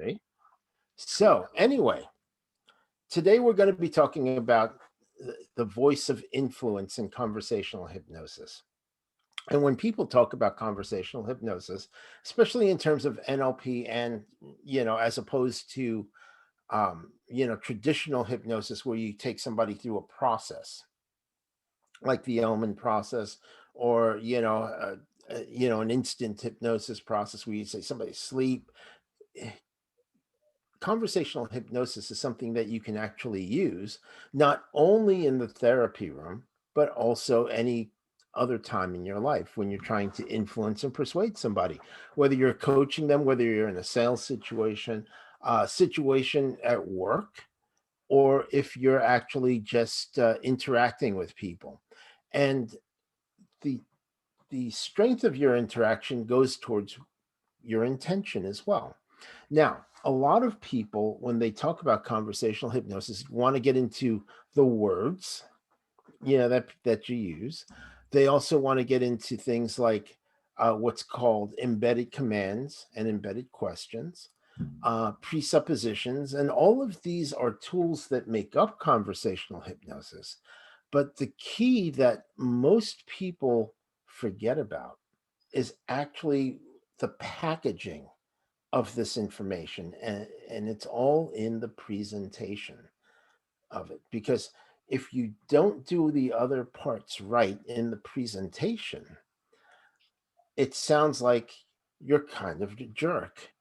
See? So anyway, today we're going to be talking about the voice of influence in conversational hypnosis. And when people talk about conversational hypnosis, especially in terms of NLP and, as opposed to, traditional hypnosis where you take somebody through a process, like the element process, or, an instant hypnosis process where you say somebody sleep. eh, Conversational hypnosis is something that you can actually use not only in the therapy room, but also any other time in your life when you're trying to influence and persuade somebody, whether you're coaching them, whether you're in a sales situation, situation at work, or if you're actually just interacting with people. And the the strength of your interaction goes towards your intention as well. Now, a lot of people, when they talk about conversational hypnosis, want to get into the words, that you use. They also want to get into things like what's called embedded commands and embedded questions, presuppositions, and all of these are tools that make up conversational hypnosis. But the key that most people forget about is actually the packaging of this information, and it's all in the presentation of it, because if you don't do the other parts right in the presentation, it sounds like you're kind of a jerk.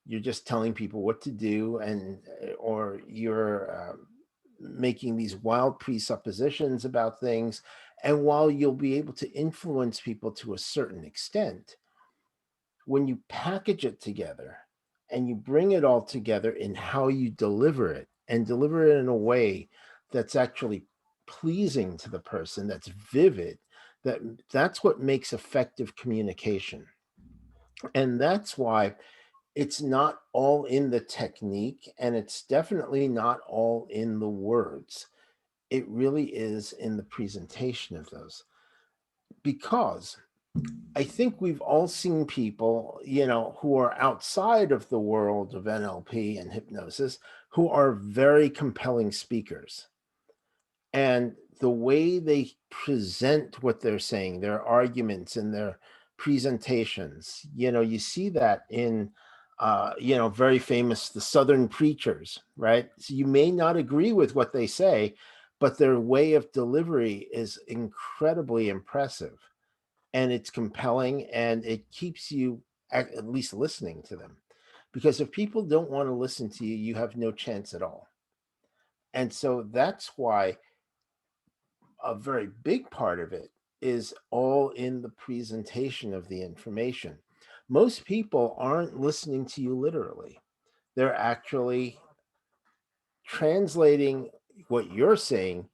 You're just telling people what to do, and or you're making these wild presuppositions about things. And while you'll be able to influence people to a certain extent, when you package it together and you bring it all together in how you deliver it, and deliver it in a way that's actually pleasing to the person, that's vivid, that's what makes effective communication. And that's why it's not all in the technique, and it's definitely not all in the words. It really is in the presentation of those, because I think we've all seen people, who are outside of the world of NLP and hypnosis, who are very compelling speakers. And the way they present what they're saying, their arguments and their presentations, you see that in, very famous, the Southern preachers, right? So you may not agree with what they say, but their way of delivery is incredibly impressive, and it's compelling, and it keeps you at least listening to them. Because if people don't want to listen to you, you have no chance at all. And so that's why a very big part of it is all in the presentation of the information. Most people aren't listening to you literally, they're actually translating what you're saying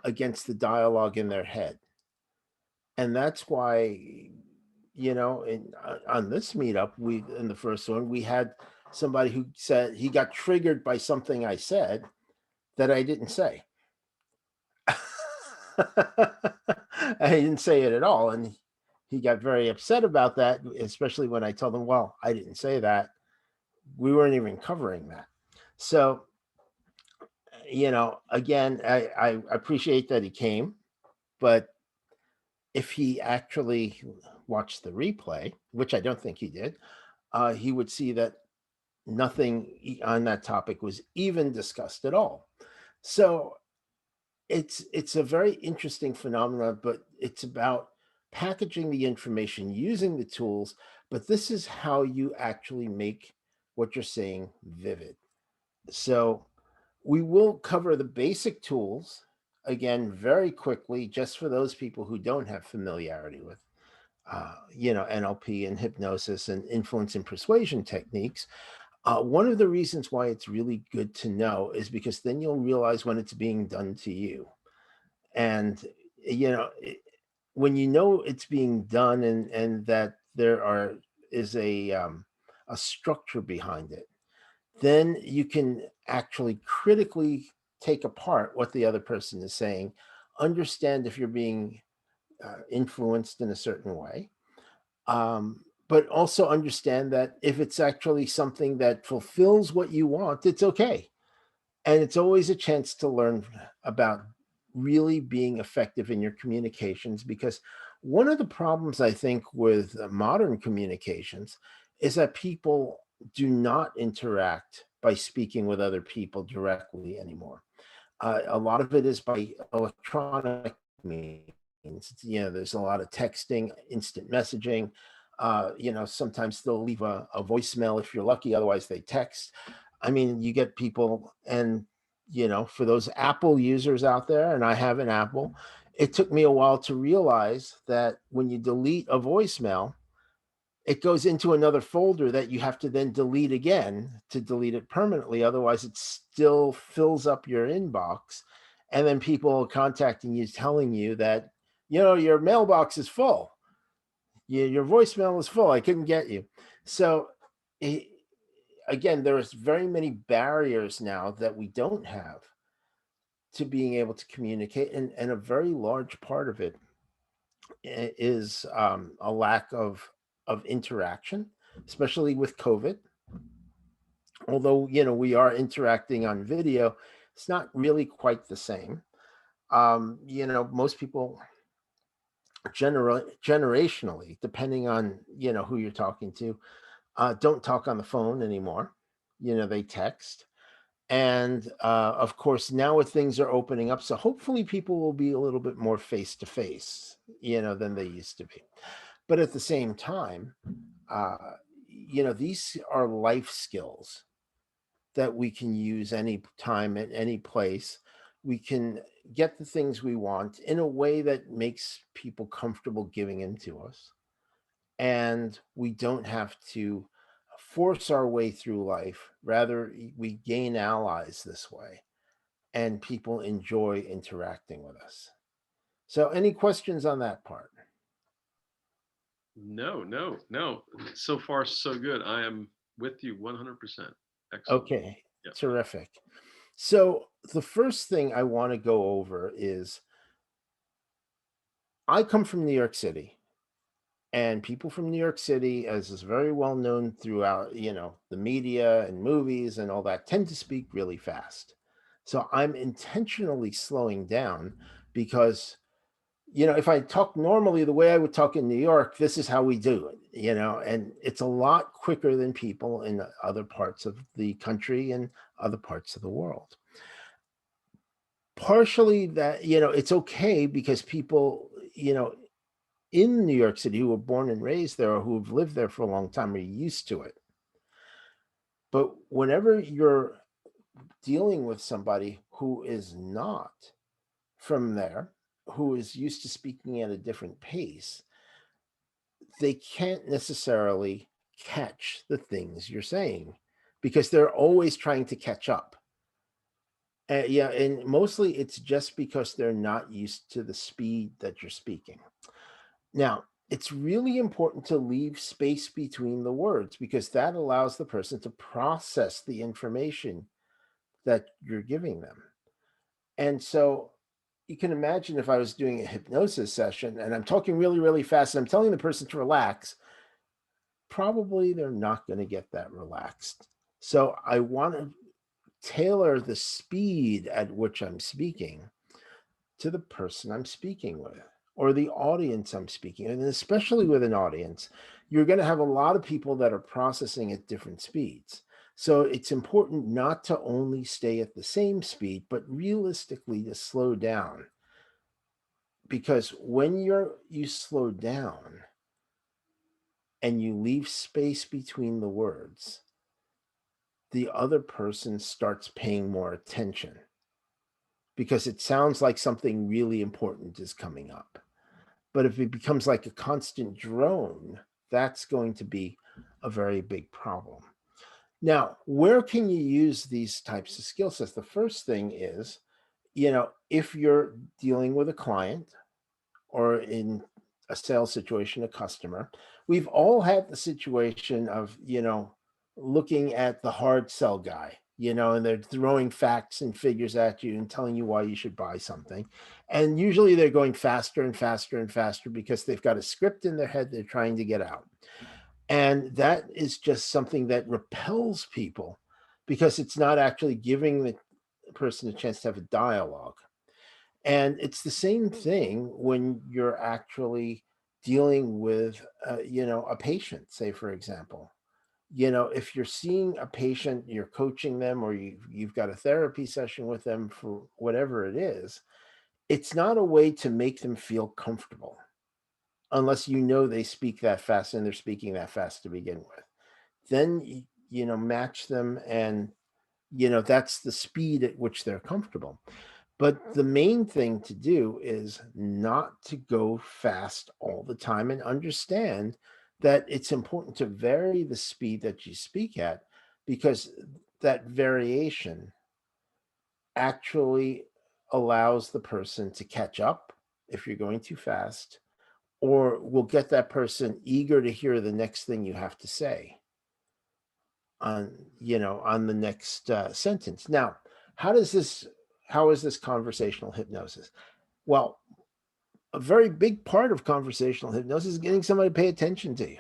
against the dialogue in their head. And that's why, on this meetup, we in the first one, we had somebody who said he got triggered by something I said that I didn't say. I didn't say it at all, and he got very upset about that, especially when I told him, well, I didn't say that. We weren't even covering that. So, again, I appreciate that he came, but if he actually watched the replay, which I don't think he did, he would see that nothing on that topic was even discussed at all. So it's a very interesting phenomenon, but it's about packaging the information, using the tools, but this is how you actually make what you're saying vivid. So we will cover the basic tools again very quickly, just for those people who don't have familiarity with NLP and hypnosis and influence and persuasion techniques. One of the reasons why it's really good to know is because then you'll realize when it's being done to you. And, you know, it- when you know it's being done, and that is a structure behind it, then you can actually critically take apart what the other person is saying, understand if you're being influenced in a certain way, but also understand that if it's actually something that fulfills what you want, it's okay. And it's always a chance to learn about really being effective in your communications, because one of the problems I think with modern communications is that people do not interact by speaking with other people directly anymore. A lot of it is by electronic means. There's a lot of texting, instant messaging. Sometimes they'll leave a voicemail if you're lucky. Otherwise, they text. I mean, you get people, and for those Apple users out there, and I have an Apple, it took me a while to realize that when you delete a voicemail, it goes into another folder that you have to then delete again to delete it permanently. Otherwise, it still fills up your inbox. And then people are contacting you, telling you that, your mailbox is full. Your voicemail is full. I couldn't get you. So, eh, again, there's very many barriers now that we don't have to being able to communicate. And a very large part of it is a lack of interaction, especially with COVID. Although we are interacting on video, it's not really quite the same. Most people generationally, depending on who you're talking to, don't talk on the phone anymore. They text. And of course, now with things are opening up, so hopefully people will be a little bit more face to face, than they used to be. But at the same time, uh, these are life skills that we can use any time at any place. We can get the things we want in a way that makes people comfortable giving them to us. And we don't have to force our way through life. Rather, we gain allies this way, and people enjoy interacting with us. So, any questions on that part? No, no, no. So far, so good. I am with you 100%. Excellent. Okay, Yeah. terrific. So, the first thing I want to go over is I come from New York City, and people from New York City, as is very well known throughout, the media and movies and all that, tend to speak really fast. So I'm intentionally slowing down because, if I talk normally the way I would talk in New York, this is how we do it, and it's a lot quicker than people in other parts of the country and other parts of the world. Partially that, it's okay because people, in New York City who were born and raised there or who have lived there for a long time are used to it. But whenever you're dealing with somebody who is not from there, who is used to speaking at a different pace, they can't necessarily catch the things you're saying because they're always trying to catch up. Yeah, and mostly it's just because they're not used to the speed that you're speaking. Now, it's really important to leave space between the words because that allows the person to process the information that you're giving them. And so you can imagine if I was doing a hypnosis session and I'm talking really, really fast and I'm telling the person to relax, probably they're not going to get that relaxed. So I want to tailor the speed at which I'm speaking to the person I'm speaking with or the audience I'm speaking, and especially with an audience, you're going to have a lot of people that are processing at different speeds. So it's important not to only stay at the same speed, but realistically to slow down. Because when you slow down and you leave space between the words, the other person starts paying more attention because it sounds like something really important is coming up. But if it becomes like a constant drone, that's going to be a very big problem. Now, where can you use these types of skill sets? The first thing is, if you're dealing with a client or in a sales situation, a customer, we've all had the situation of, looking at the hard sell guy, and they're throwing facts and figures at you and telling you why you should buy something. And usually they're going faster and faster and faster because they've got a script in their head they're trying to get out. And that is just something that repels people because it's not actually giving the person a chance to have a dialogue. And it's the same thing when you're actually dealing with, a patient, say, for example. If you're seeing a patient, you're coaching them, or you've got a therapy session with them for whatever it is, it's not a way to make them feel comfortable unless they speak that fast and they're speaking that fast to begin with. Then, match them, and, that's the speed at which they're comfortable. But the main thing to do is not to go fast all the time and understand that it's important to vary the speed that you speak at, because that variation actually allows the person to catch up if you're going too fast, or will get that person eager to hear the next thing you have to say on the next sentence. Now, how does this how is this conversational hypnosis? Well, a very big part of conversational hypnosis is getting somebody to pay attention to you.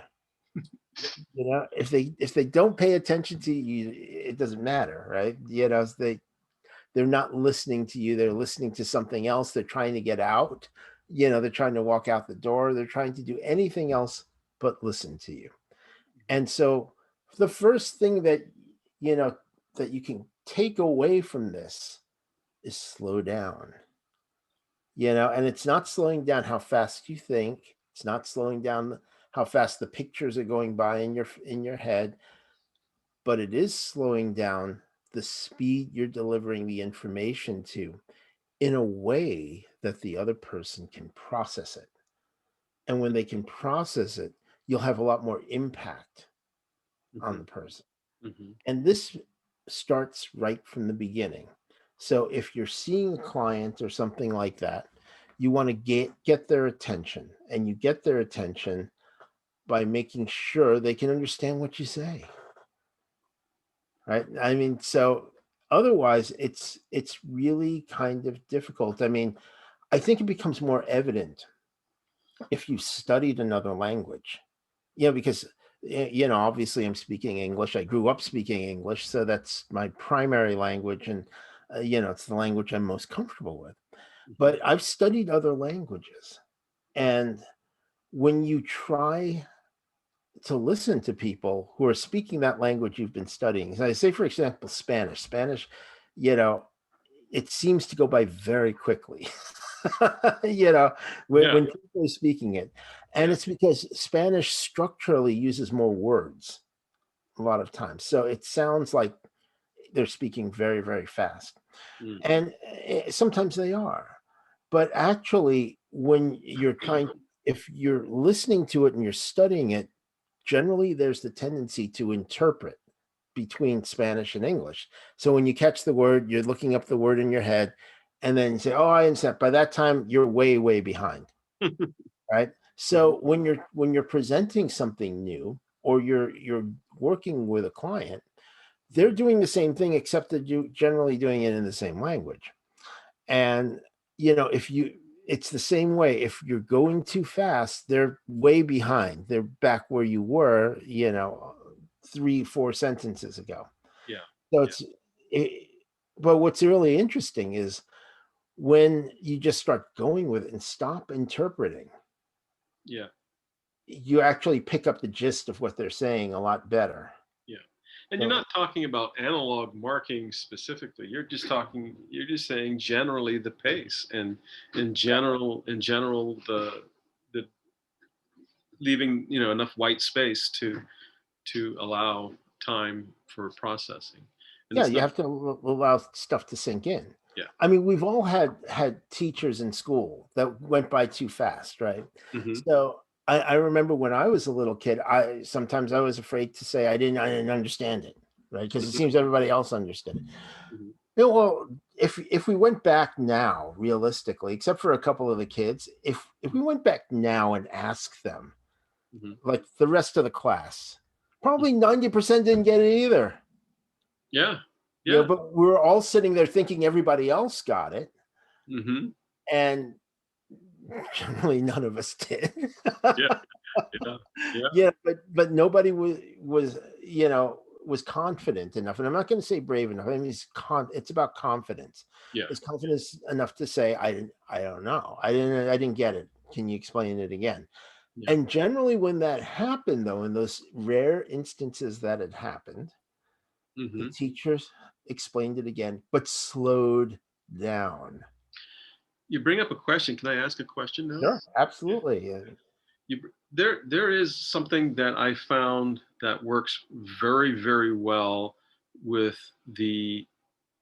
If they don't pay attention to you, it doesn't matter, right? They're not listening to you. They're listening to something else. They're trying to get out. They're trying to walk out the door. They're trying to do anything else but listen to you. And so the first thing you know that you can take away from this is slow down. And it's not slowing down how fast you think. It's not slowing down how fast the pictures are going by in your head, but it is slowing down the speed you're delivering the information to in a way that the other person can process it. And when they can process it, you'll have a lot more impact on Mhm, the person. mhm. And this starts right from the beginning. So if you're seeing a client or something like that, you want to get their attention, and you get their attention by making sure they can understand what you say. Right? I mean, so otherwise it's really kind of difficult. I mean, I think it becomes more evident if you studied another language. Because obviously I'm speaking English. I grew up speaking English, so that's my primary language, and it's the language I'm most comfortable with. Mhm. But I've studied other languages, and when you try to listen to people who are speaking that language you've been studying, so I say, for example, Spanish, you know, it seems to go by very quickly. you know, when, Yeah, when people are speaking it. And yeah. it's because Spanish structurally uses more words a lot of times. So it sounds like they're speaking very, very fast. Mm. And sometimes they are. But actually, if you're listening to it and you're studying it, generally there's the tendency to interpret between Spanish and English. So when you catch the word, you're looking up the word in your head, and then you say, "Oh, I understand." By that time, you're way, way behind, right? Mhm. So when you're presenting something new, or you're working with a client, they're doing the same thing, except that you generally doing it in the same language. And if you it's the same way. If you're going too fast, they're way behind. They're back where you were, 3, 4 sentences ago. Yeah, So yeah, it, but what's really interesting is when you just start going with it and stop interpreting, yeah, you actually pick up the gist of what they're saying a lot better. yeah. And you're So not talking about analog marking specifically. You're just saying generally the pace, and in general the leaving, enough white space to allow time for processing. And yeah, it's you not, have to allow stuff to sink in. yeah. I mean, we've all had teachers in school that went by too fast, right? Hmm. So I remember when I was a little kid, I was afraid to say I didn't understand it, right? Because it Hmm. seems everybody else understood it. Hmm. Well, if we went back now, realistically, except for a couple of the kids, if we went back now and asked them, Hmm. like the rest of the class, probably 90% didn't get it either. Yeah, yeah. But we're all sitting there thinking everybody else got it, Hmm. and generally none of us did. Yeah. Yeah. Yeah. Yeah, but nobody was confident enough, and I'm not gonna say brave enough. I mean, it's about confidence. Yeah. Is confidence enough to say, I don't know. I didn't get it. Can you explain it again?" Yeah. And generally when that happened, though, in those rare instances that it happened, the Hmm. teachers explained it again, but slowed down. You bring up a question. Can I ask a question now? Sure, Yeah. absolutely. There is something that I found that works very, very well with the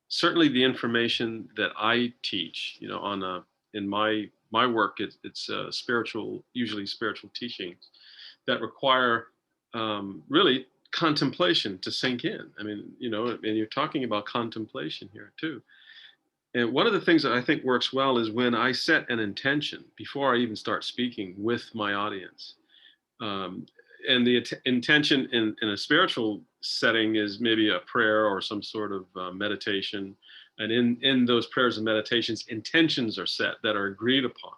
certainly the information that I teach, on a in my work, it's spiritual, usually spiritual teachings that require really contemplation to sink in. I mean, and you're talking about contemplation here too. And one of the things that I think works well is when I set an intention before I even start speaking with my audience. Um, and the intention in a spiritual setting is maybe a prayer or some sort of meditation. And in those prayers and meditations, intentions are set that are agreed upon.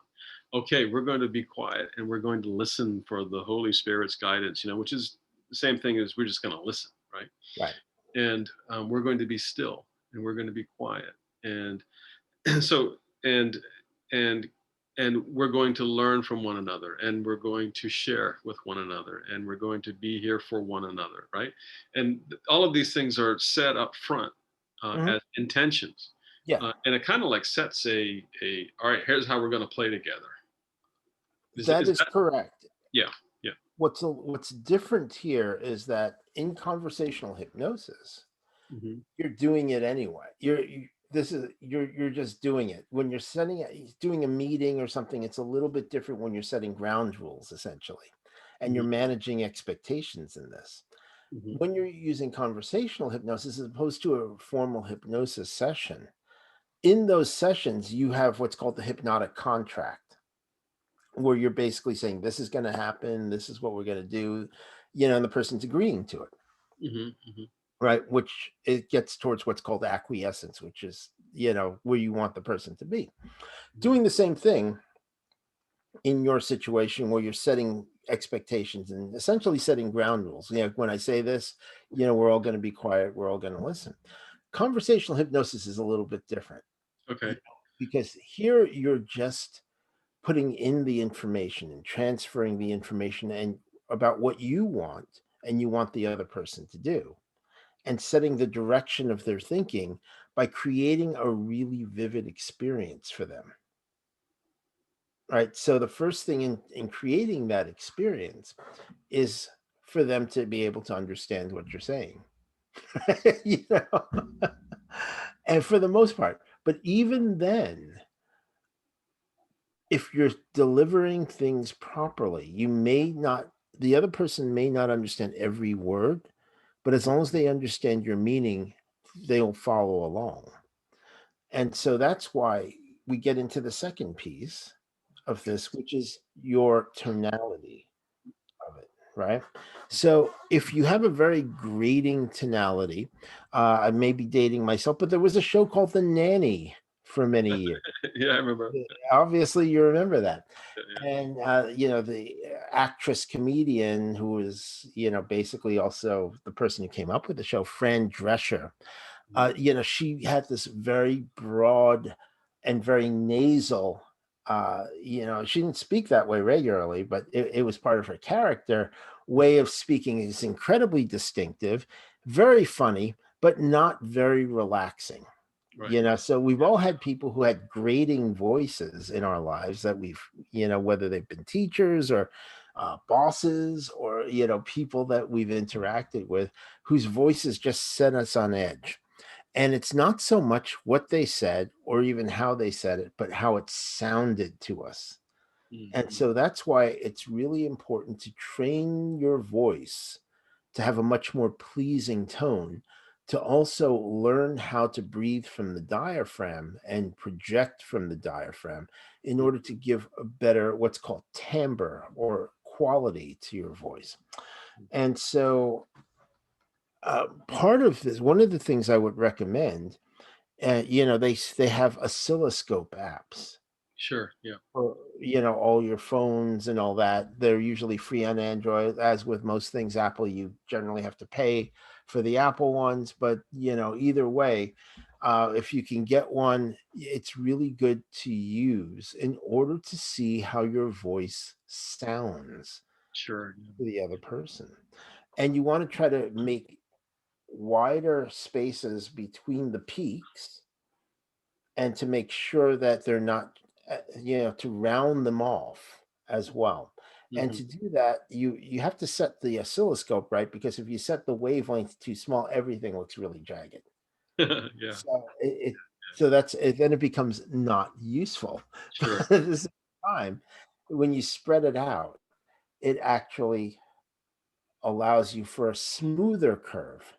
Okay, we're going to be quiet and we're going to listen for the Holy Spirit's guidance, which is the same thing as we're just going to listen, right? Right. And we're going to be still and we're going to be quiet. And so and and and we're going to learn from one another and we're going to share with one another and we're going to be here for one another, right? And all of these things are set up front Mhm. as intentions. Yeah, And it kind of like sets a all right, here's how we're going to play together. that Is is that? correct. Yeah. Yeah. What's different here is that in conversational hypnosis, Hmm. you're doing it anyway. You're just doing it. When you're doing a meeting or something, it's a little bit different when you're setting ground rules essentially, and Hmm. you're managing expectations in this. Hmm. When you're using conversational hypnosis as opposed to a formal hypnosis session, in those sessions you have what's called the hypnotic contract, where you're basically saying this is going to happen, this is what we're going to do, and the person's agreeing to it, Hmm. Hmm. right? Which it gets towards what's called acquiescence, which is, where you want the person to be. Doing the same thing in your situation where you're setting expectations and essentially setting ground rules. When I say this, we're all going to be quiet, we're all going to listen. Conversational hypnosis is a little bit different, Okay. because here you're just putting in the information and transferring the information and about what you want and you want the other person to do, and setting the direction of their thinking by creating a really vivid experience for them. Right. So the first thing in creating that experience is for them to be able to understand what you're saying. you know? And for the most part. But even then, if you're delivering things properly, the other person may not understand every word, but as long as they understand your meaning, they'll follow along. And so that's why we get into the second piece of this, which is your tonality of it, right? So if you have a very grating tonality, I may be dating myself, but there was a show called The Nanny for many years. Yeah, I remember. Obviously, you remember that. Yeah. And, the actress comedian who was, basically also the person who came up with the show, Fran Drescher, she had this very broad and very nasal, she didn't speak that way regularly, but it was part of her character way of speaking. Is incredibly distinctive, very funny, but not very relaxing. Right. So we've Yeah. all had people who had grating voices in our lives that we've, whether they've been teachers or bosses or, people that we've interacted with whose voices just set us on edge. And it's not so much what they said or even how they said it, but how it sounded to us. And Mhm. so that's why it's really important to train your voice to have a much more pleasing tone, to also learn how to breathe from the diaphragm and project from the diaphragm in order to give a better, what's called timbre or quality to your voice. And so, part of this, one of the things I would recommend, they have oscilloscope apps. Sure. Yeah. for, all your phones and all that. They're usually free on Android. As with most things Apple, you generally have to pay for the Apple ones, but either way, if you can get one, it's really good to use in order to see how your voice sounds Sure. Yeah. to the other person. And you want to try to make wider spaces between the peaks, and to make sure that they're not, to round them off as well. And Hmm. to do that, you have to set the oscilloscope right, because if you set the wavelength too small, everything looks really jagged. Yeah. So that's it, then it becomes not useful. Sure. But at the same time, when you spread it out, it actually allows you for a smoother curve,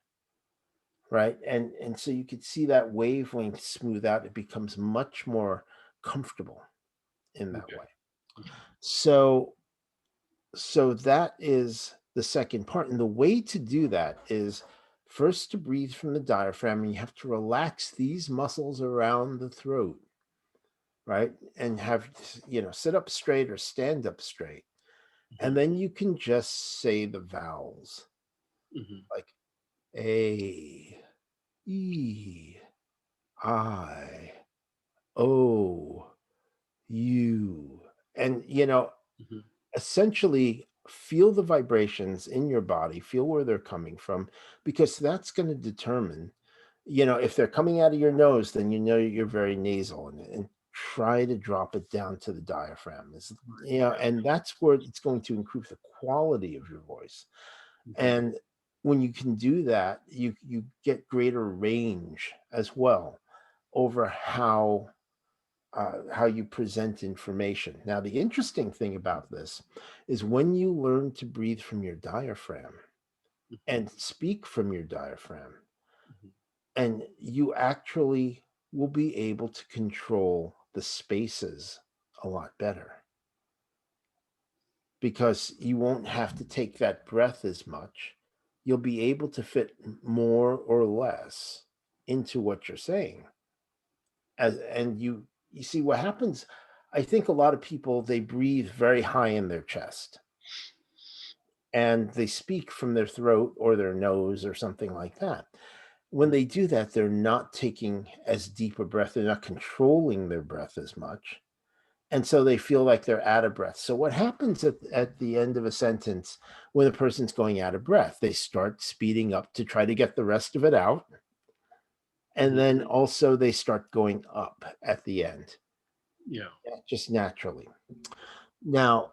right? And so you could see that wavelength smooth out. It becomes much more comfortable in that Okay. way. Okay. So that is the second part. And the way to do that is first to breathe from the diaphragm, and you have to relax these muscles around the throat, right? And have, sit up straight or stand up straight. And Hmm. then you can just say the vowels Hmm. like A, E, I, O, U. And, Hmm. essentially feel the vibrations in your body, feel where they're coming from, because that's going to determine, if they're coming out of your nose, then you're very nasal, and try to drop it down to the diaphragm. And that's where it's going to improve the quality of your voice. Hmm. And when you can do that, you get greater range as well over how you present information. Now, the interesting thing about this is when you learn to breathe from your diaphragm Hmm. and speak from your diaphragm, Hmm. and you actually will be able to control the spaces a lot better, because you won't have to take that breath as much. You'll be able to fit more or less into what you're saying. And you see what happens. I think a lot of people, they breathe very high in their chest, and they speak from their throat or their nose or something like that. When they do that, they're not taking as deep a breath, they're not controlling their breath as much, and so they feel like they're out of breath. So what happens at the end of a sentence when a person's going out of breath? They start speeding up to try to get the rest of it out, and Hmm. then also they start going up at the end, Yeah. just naturally. Now,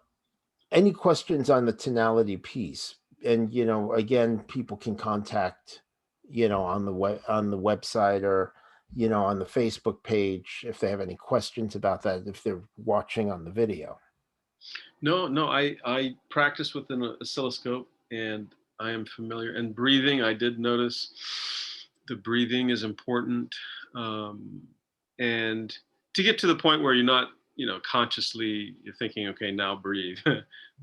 any questions on the tonality piece? And again, people can contact, on the website, or on the Facebook page, if they have any questions about that, if they're watching on the video. No, no, I practice with an oscilloscope, and I am familiar. And breathing, I did notice the breathing is important, um, and to get to the point where you're not, consciously you're thinking, okay, now breathe,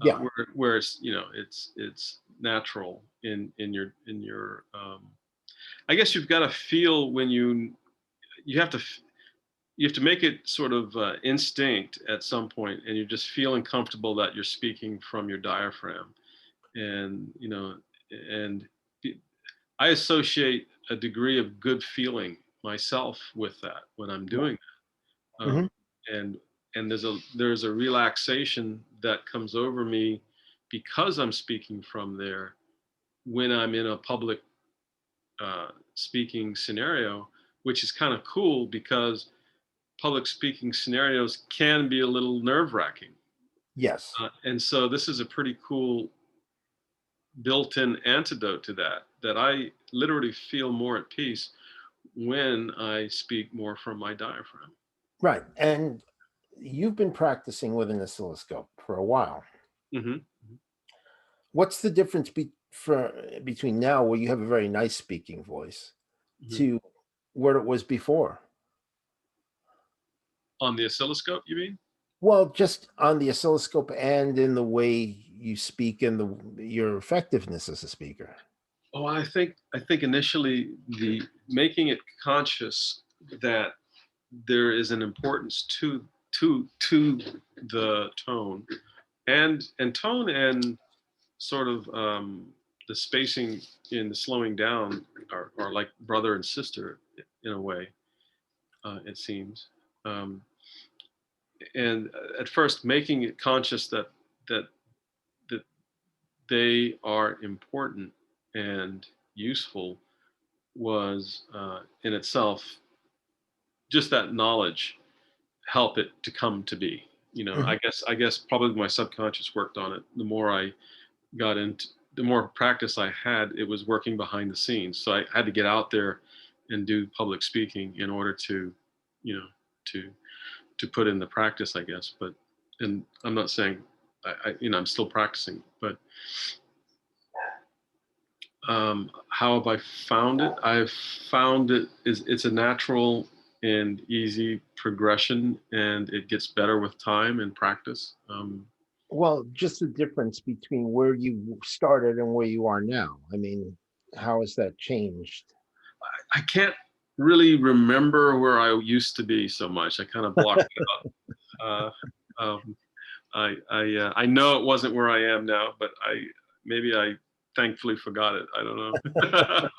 Yeah. where it's, it's natural in your. I guess you've got to feel when you have to you have to make it sort of instinct at some point, and you're just feeling comfortable that you're speaking from your diaphragm, and and I associate a degree of good feeling myself with that when I'm Yeah. doing that, Hmm. and there's a relaxation that comes over me because I'm speaking from there when I'm in a public speaking scenario, which is kind of cool because public speaking scenarios can be a little nerve wracking. Yes. And so this is a pretty cool built in antidote to that, that I literally feel more at peace when I speak more from my diaphragm. Right. And you've been practicing with an oscilloscope for a while. Hmm. What's the difference between now, where you have a very nice speaking voice, Hmm. to where it was before? On the oscilloscope, you mean? Well, just on the oscilloscope and in the way you speak, and your effectiveness as a speaker. Oh, I think initially the making it conscious that there is an importance to the tone, and tone and sort of the spacing in the slowing down are like brother and sister in a way, it seems. Um, and at first, making it conscious that that they are important and useful was in itself, just that knowledge help it to come to be. Mhm. I guess probably my subconscious worked on it. The more I got into, the more practice I had, it was working behind the scenes. So I had to get out there and do public speaking in order to, you know, to put in the practice, I guess. But and I'm not saying I'm still practicing, but how have I found it? I've found it's a natural and easy progression, and it gets better with time and practice. Well, just the difference between where you started and where you are now. I mean, how has that changed? I can't really remember where I used to be so much. I kind of blocked it out. Um, I know it wasn't where I am now, but maybe I thankfully forgot it. I don't know.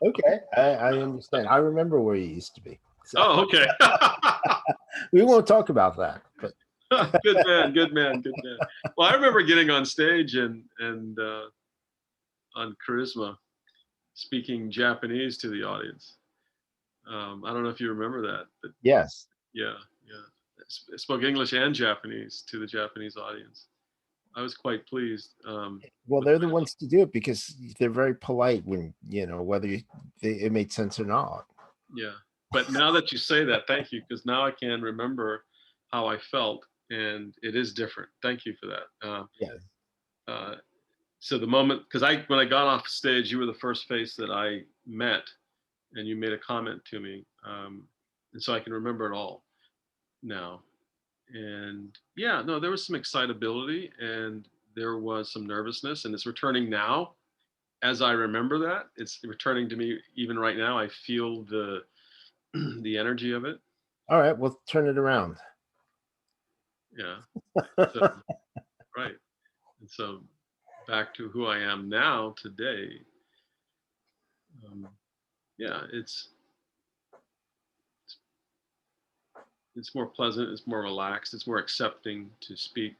Okay, I understand. I remember where you used to be. So Oh, okay. we won't talk about that. But Good man, good man, good man. Well, I remember getting on stage and on Charisma speaking Japanese to the audience. I don't know if you remember that, but yes, yeah, yeah. I spoke English and Japanese to the Japanese audience. I was quite pleased. well, With they're the ones to do it because they're very polite when whether it made sense or not. Yeah, but now that you say that, thank you, because now I can remember how I felt, and it is different. Thank you for that. Yeah. Uh, so the moment, because when I got off stage, you were the first face that I met, and you made a comment to me, and so I can remember it all now. And yeah, no, there was some excitability and there was some nervousness, and it's returning now as I remember that. It's returning to me even right now. I feel the the energy of it. All right, we'll turn it around. Yeah. So right. And so back to who I am now today. Um, yeah, it's more pleasant. It's more relaxed. It's more accepting to speak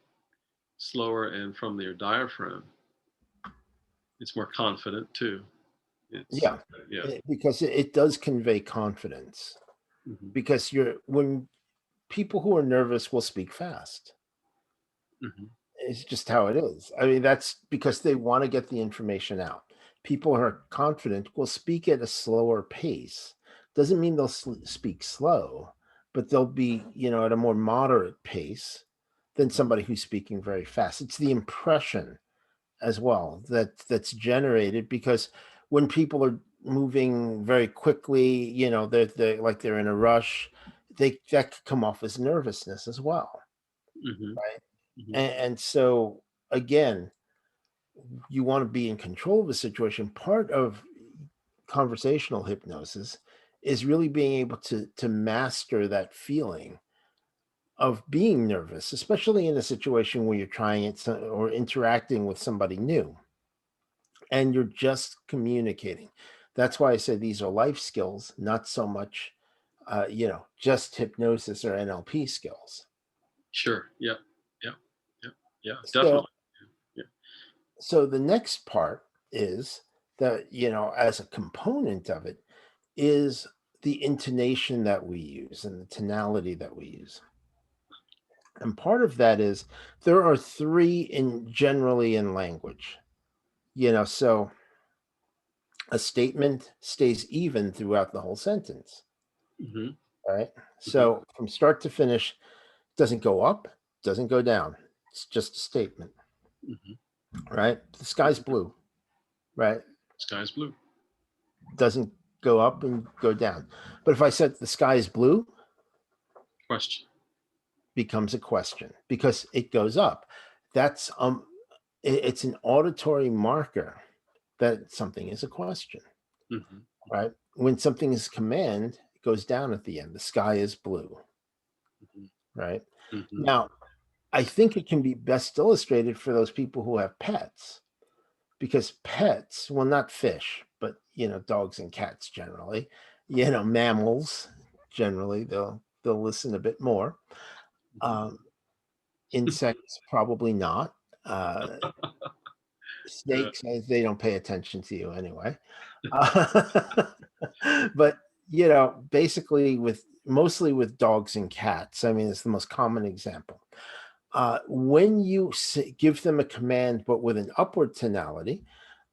slower and from your diaphragm. It's more confident too. It's Yeah, yeah. because it does convey confidence. Hmm. Because when people who are nervous will speak fast. Hmm. It's just how it is. I mean, that's because they want to get the information out. People who are confident will speak at a slower pace. Doesn't mean they'll speak slow, but they'll be, at a more moderate pace than somebody who's speaking very fast. It's the impression as well that's generated because when people are moving very quickly, they're like they're in a rush, that could come off as nervousness as well, Hmm. right? Hmm. And so again, you want to be in control of the situation. Part of conversational hypnosis is really being able to master that feeling of being nervous, especially in a situation where you're trying it or interacting with somebody new and you're just communicating. That's why I say these are life skills, not so much just hypnosis or NLP skills. Sure. Yeah. Yeah. Yeah. Yeah. So Definitely. Yeah. so the next part is that, as a component of it, is the intonation that we use and the tonality that we use. And part of that is there are three in generally in language. So a statement stays even throughout the whole sentence. Hmm. All right. Hmm. So from start to finish, doesn't go up, doesn't go down. It's just a statement. Hmm. Right. The sky's Hmm. blue. Right. Sky's blue. Doesn't go up and go down. But if I said the sky is blue, Question. becomes a question because it goes up. That's it's an auditory marker that something is a question, Hmm. right? When something is command, it goes down at the end. The sky is blue, Hmm. right? Mhm. Now, I think it can be best illustrated for those people who have pets, because pets, well, not fish, but dogs and cats generally, mammals generally, they'll listen a bit more. Mhm. Um, Insects probably not. Uh, Yeah. Snakes, they don't pay attention to you anyway. Uh, but basically with mostly with dogs and cats, I mean, it's the most common example. When you give them a command, but with an upward tonality,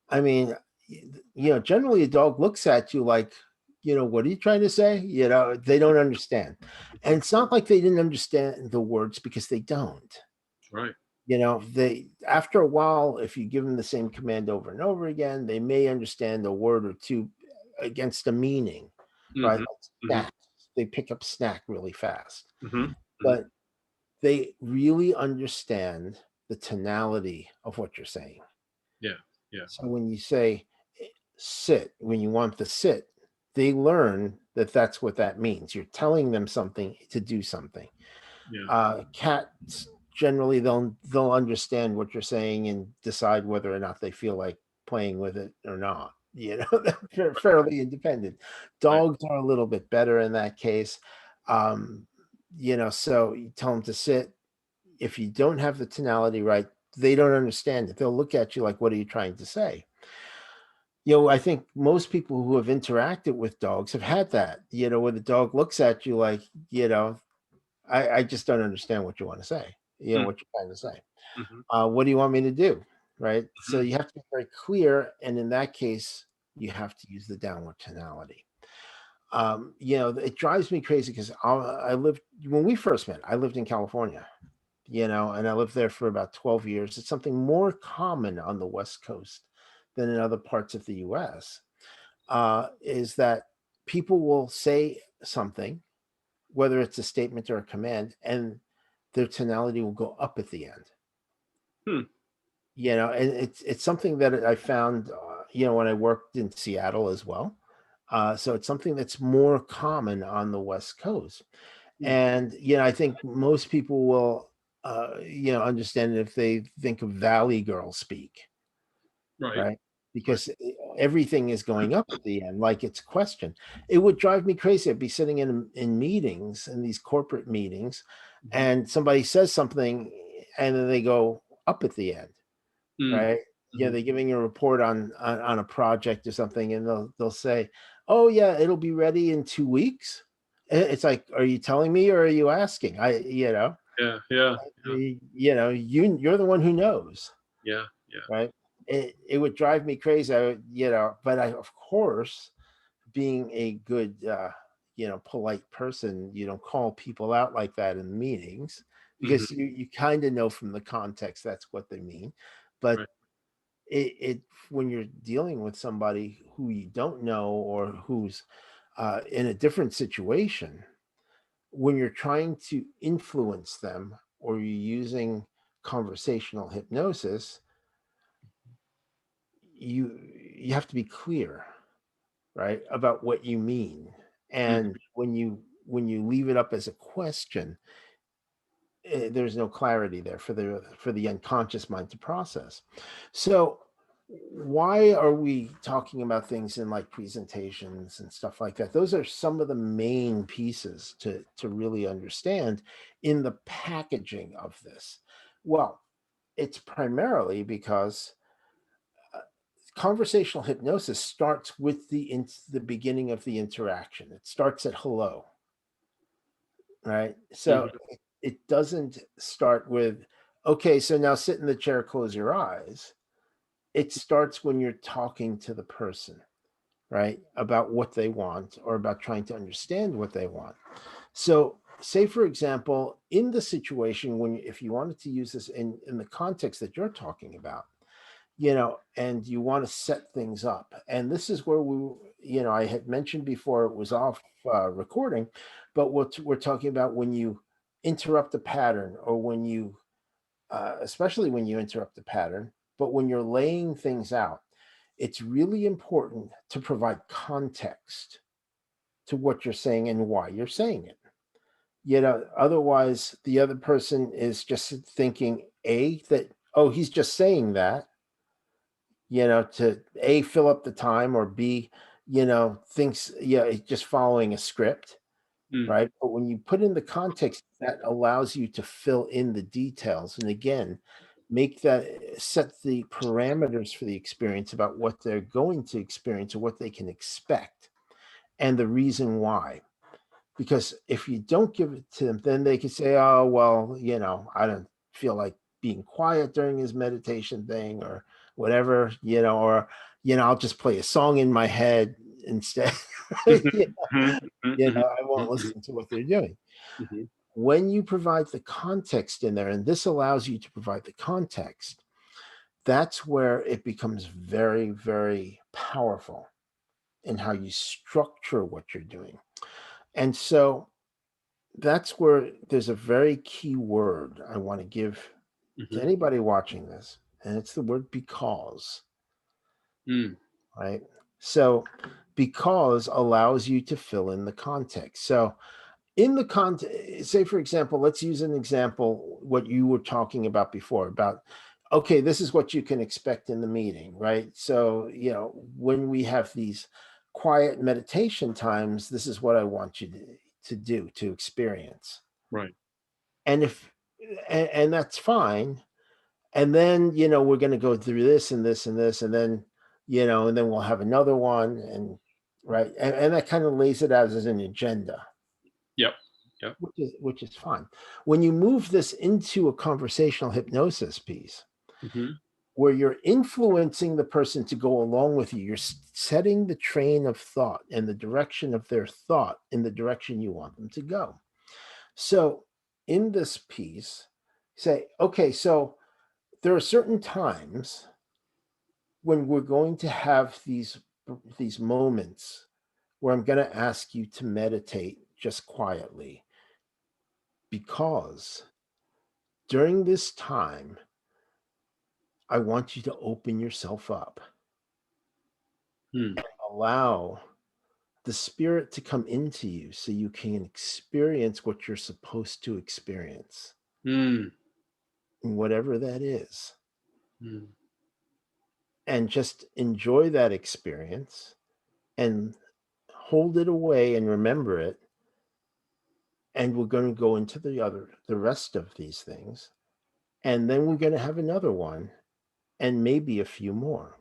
I mean, generally a dog looks at you like, what are you trying to say? They don't understand. And it's not like they didn't understand the words, because they don't. Right. They, after a while, if you give them the same command over and over again, they may understand a word or two against a meaning, right? Mhm. Like Mhm. snack. They pick up snack really fast. Mhm. Mhm. But they really understand the tonality of what you're saying. Yeah. Yeah. So when you say sit, when you want to sit, they learn that that's what that means. You're telling them something to do something. Yeah. Cats generally, they'll understand what you're saying and decide whether or not they feel like playing with it or not. They're fairly independent. Right. Dogs are a little bit better in that case. Um, so you tell them to sit. If you don't have the tonality right, they don't understand it. They'll look at you like, "What are you trying to say?" I think most people who have interacted with dogs have had that. Where the dog looks at you like, I just don't understand what you want to say. Mm. What you're trying to say. Mhm. What do you want me to do? Right. So Mhm. you have to be very clear. And in that case, you have to use the downward tonality. It drives me crazy because I lived, when we first met, I lived in California, and I lived there for about 12 years. It's something more common on the West Coast than in other parts of the US, is that people will say something, whether it's a statement or a command, and their tonality will go up at the end. Hmm. And it's something that I found, when I worked in Seattle as well. So it's something that's more common on the West Coast. Hmm. And I think most people will, understand it if they think of Valley Girl speak, Right. right? Right. Because everything is going up at the end, like it's a question. It would drive me crazy. I'd be sitting in meetings, in these corporate meetings, Mhm. and somebody says something, and then they go up at the end, Mm. right? Mhm. They're giving a report on a project or something, and they'll say, "Oh yeah, it'll be ready in 2 weeks." It's like, are you telling me or are you asking? Yeah. Yeah. Yeah. You're the one who knows. Yeah. Yeah. Right? It would drive me crazy. But I, of course, being a good, polite person, you don't call people out like that in meetings, Mhm. because you kind of know from the context that's what they mean. But Right. it when you're dealing with somebody who you don't know, or who's in a different situation, when you're trying to influence them, or you're using conversational hypnosis, you have to be clear, right, about what you mean. Mhm. And when you leave it up as a question, there's no clarity there for the unconscious mind to process. So why are we talking about things in like presentations and stuff like that? Those are some of the main pieces to really understand in the packaging of this. Well, it's primarily because uh, conversational hypnosis starts with the beginning of the interaction. It starts at hello, right? So Mhm. it doesn't start with, okay, so now sit in the chair, close your eyes. It starts when you're talking to the person, right, about what they want, or about trying to understand what they want. So say, for example, in the situation, when if you wanted to use this in the context that you're talking about, and you want to set things up. And this is where I had mentioned before it was off recording, but what we're talking about when you interrupt a pattern, or when you, especially when you interrupt a pattern, but when you're laying things out, it's really important to provide context to what you're saying and why you're saying it. Otherwise the other person is just thinking that, oh, he's just saying that, to A, fill up the time, or B, thinks, yeah, it's just following a script, Mm, right? But when you put in the context, that allows you to fill in the details. And again, set the parameters for the experience about what they're going to experience or what they can expect and the reason why. Because if you don't give it to them, then they can say, oh, well, I don't feel like being quiet during his meditation thing or whatever, or, I'll just play a song in my head instead. mhm, Yeah, mhm, mhm, mhm, I won't mhm, listen to what they're doing. mhm, When you provide the context in there, and this allows you to provide the context, that's where it becomes very, very powerful in how you structure what you're doing. And so that's where there's a very key word I want to give to mhm, anybody watching this, and it's the word because, mm, right? So, because allows you to fill in the context. So, in the context, say for example, let's use an example what you were talking about before about, okay, this is what you can expect in the meeting, right? So, when we have these quiet meditation times, this is what I want you to do, to experience. right. And and that's fine. And then, we're going to go through this and this and this, and then, and then we'll have another one, and right. And that kind of lays it out as an agenda, Yep. Yep. which is fine. When you move this into a conversational hypnosis piece Mhm, where you're influencing the person to go along with you, you're setting the train of thought and the direction of their thought in the direction you want them to go. So in this piece, say, okay, so there are certain times when we're going to have these moments where I'm going to ask you to meditate just quietly, because during this time I want you to open yourself up, mm, allow the spirit to come into you so you can experience what you're supposed to experience, mm, whatever that is, mm, and just enjoy that experience and hold it away and remember it. And we're going to go into the rest of these things, and then we're going to have another one, and maybe a few more,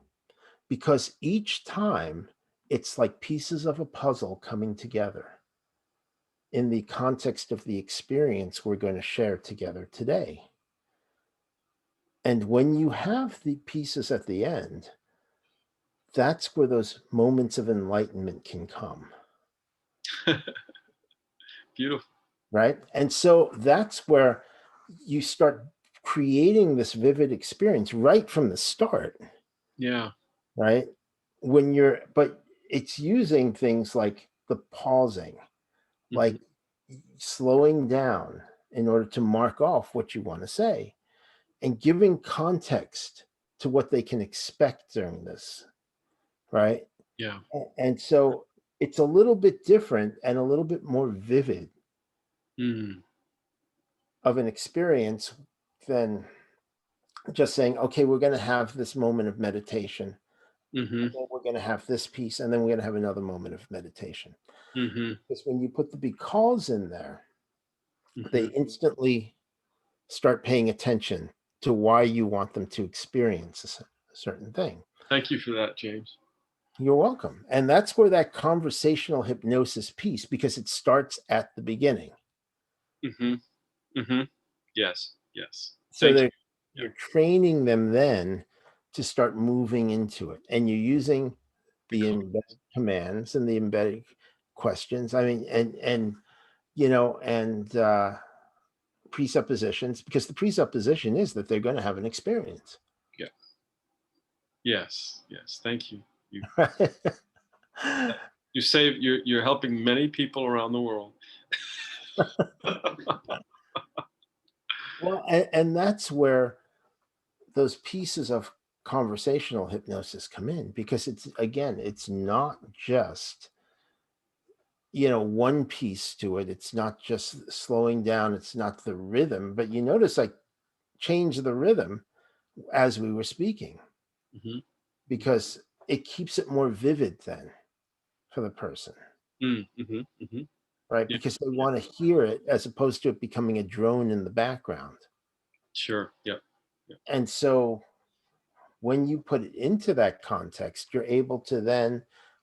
because each time it's like pieces of a puzzle coming together in the context of the experience we're going to share together today. And when you have the pieces at the end, that's where those moments of enlightenment can come, beautiful. right? And so that's where you start creating this vivid experience right from the start, Yeah. right? But it's using things like the pausing, Mhm, like slowing down in order to mark off what you want to say and giving context to what they can expect during this, right? yeah. And so it's a little bit different and a little bit more vivid Mm, of an experience than just saying, okay, we're going to have this moment of meditation, mhm, then we're going to have this piece, and then we're going to have another moment of meditation. mhm, Because when you put the because in there, they mhm. instantly start paying attention to why you want them to experience a certain thing. Thank you for that, James. You're welcome. And that's where that conversational hypnosis piece, because it starts at the beginning. Mhm, mhm. Yes, yes. So Thank you. they're Yeah. you're training them then to start moving into it. And you're using the Because embedded commands and the embedded questions. I mean, and and presuppositions, because the presupposition is that they're going to have an experience. yeah. Yes, yes. Thank you. You you save you're helping many people around the world. Well, and that's where those pieces of conversational hypnosis come in, because it's, again, it's not just one piece to it. It's not just slowing down, it's not the rhythm, but you notice I change the rhythm as we were speaking Hmm. because it keeps it more vivid then for the person, Mm-hmm. Hmm. right? Yeah, Because they yeah, want to hear it as opposed to it becoming a drone in the background. sure. Yeah, yeah. And so when you put it into that context, you're able to then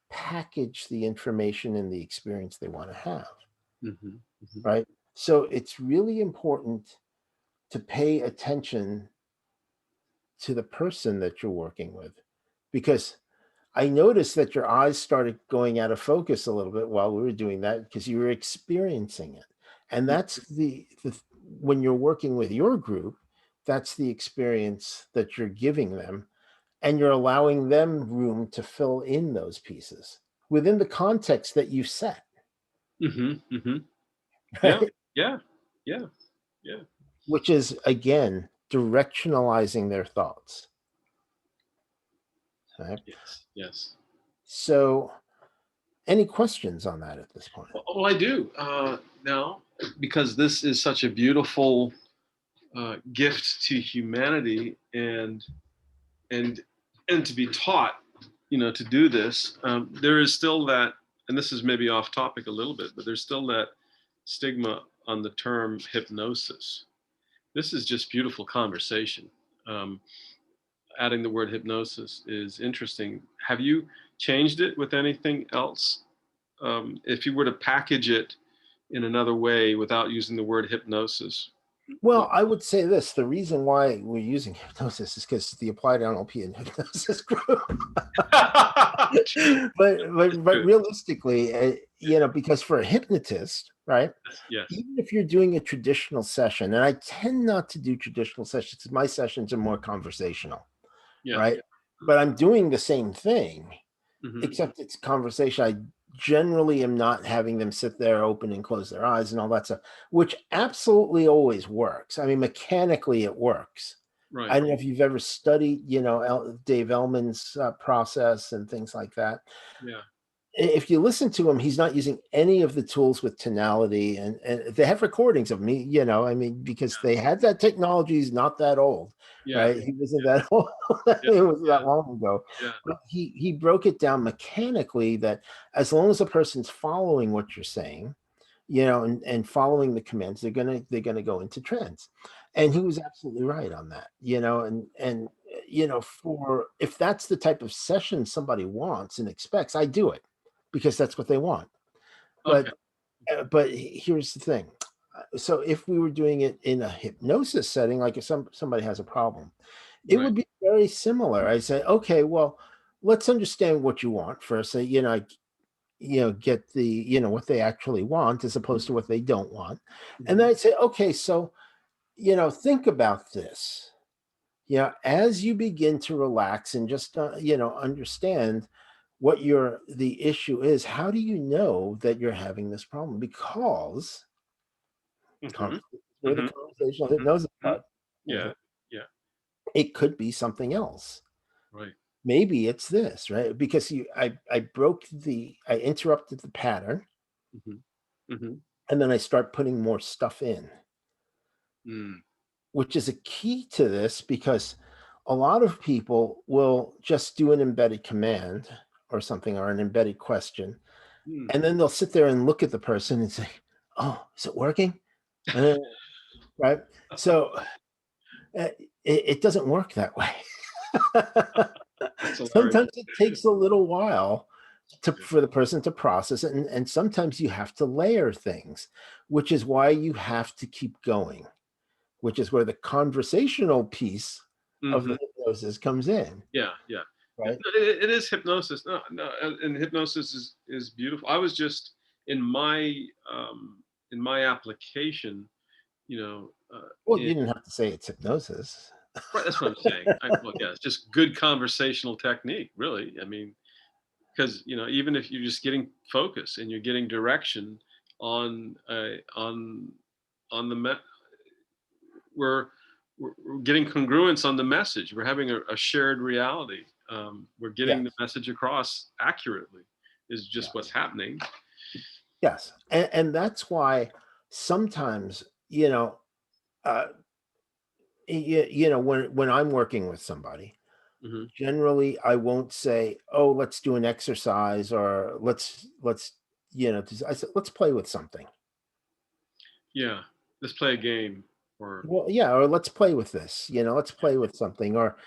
package the information and the experience they want to have, Hmm. Hmm. right? So it's really important to pay attention to the person that you're working with because I noticed that your eyes started going out of focus a little bit while we were doing that because you were experiencing it. And that's the when you're working with your group, that's the experience that you're giving them, and you're allowing them room to fill in those pieces within the context that you set, Hmm. Hmm. Yeah, right? yeah, yeah, yeah. Which is again directionalizing their thoughts. Right? Yes, yes. So, any questions on that at this point? Well, I do now, because this is such a beautiful gift to humanity, and and to be taught, to do this. There is still that, and this is maybe off topic a little bit, but there's still that stigma on the term hypnosis. This is just beautiful conversation. Um, Adding the word hypnosis is interesting. Have you changed it with anything else? If you were to package it in another way without using the word hypnosis, what? Well, I would say this: the reason why we're using hypnosis is because the applied NLP and hypnosis group. True. but True. realistically, because for a hypnotist, right? Yes. Yes. Even if you're doing a traditional session, and I tend not to do traditional sessions, 'cause my sessions are more conversational, Yeah. right? But I'm doing the same thing, Hmm. except it's conversation. I generally am not having them sit there, open and close their eyes and all that stuff, which absolutely always works. I mean, mechanically, it works. Right. I don't know if you've ever studied, Dave Ellman's process and things like that. Yeah. If you listen to him, he's not using any of the tools with tonality, and they have recordings of me, I mean, because they had that technology. He's not that old, Yeah. right? He wasn't that old. Yeah. It wasn't Yeah. that long ago. Yeah. But he broke it down mechanically that as long as a person's following what you're saying, and following the commands, they're gonna go into trance. And he was absolutely right on that, and for if that's the type of session somebody wants and expects, I do it because that's what they want. Okay. But here's the thing. So if we were doing it in a hypnosis setting, like if somebody has a problem, it Right. would be very similar. I say, okay, well, let's understand what you want first. So, get the, what they actually want as opposed to what they don't want. And then Hmm. I'd say, okay, so, think about this. As you begin to relax and just, understand what the issue is, how do you know that you're having this problem? Because Hmm. conver- where the Hmm. conversational Hmm. hypnosis Hmm. part comes Yeah. in. Yeah. It could be something else. Right. Maybe it's this, right? Because I interrupted the pattern, Hmm. Hmm. and then I start putting more stuff in, Mm. which is a key to this because a lot of people will just do an embedded command or something or an embedded question, Mm. and then they'll sit there and look at the person and say, "Oh, is it working?" Uh, right? So it doesn't work that way. That's hilarious. Sometimes it takes a little while Yeah. for the person to process it, and sometimes you have to layer things, which is why you have to keep going, which is where the conversational piece of Hmm. the hypnosis comes in, Yeah. Yeah. Yeah. right? No, it is hypnosis. No, no, and hypnosis is beautiful. I was just in my in my application, you know, Well, in you didn't have to say it's hypnosis. right. That's what I'm saying. Well, yeah, it's just good conversational technique, really. I mean, because even if you're just getting focus and you're getting direction on on the we're, we're getting congruence on the message. We're having a shared reality. We're getting the Yes, message across accurately. Is just what's yes. happening. Yes, and that's why sometimes, uh, when I'm working with somebody, Hmm. generally I won't say, "Oh, let's do an exercise," or let's I said, "Let's play with something." Yeah, let's play a game, or Well, yeah, or let's play with this, let's play with something, or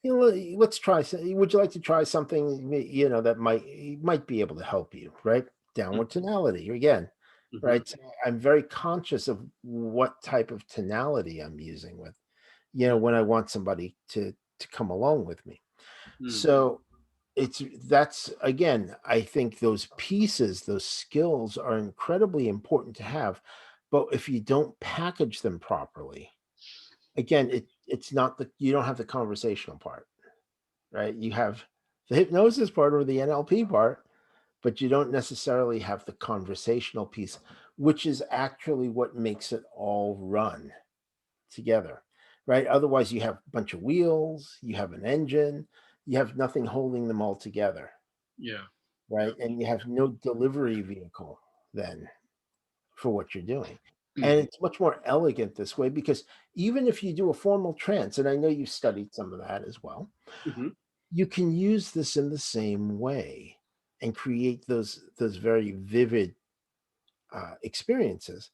let's try. Would you like to try something, that might be able to help you, right? Downward tonality again, mm-hmm. right? So I'm very conscious of what type of tonality I'm using with, when I want somebody to come along with me. Mm-hmm. So that's again, I think those pieces, those skills are incredibly important to have. But if you don't package them properly, again, it's not you don't have the conversational part, right? You have the hypnosis part or the NLP part, but you don't necessarily have the conversational piece, which is actually what makes it all run together, right? Otherwise, you have a bunch of wheels, you have an engine, you have nothing holding them all together, Yeah, yeah. right? And you have no delivery vehicle then for what you're doing. And Hmm. it's much more elegant this way because even if you do a formal trance, and I know you've studied some of that as well, Hmm. you can use this in the same way and create those very vivid experiences,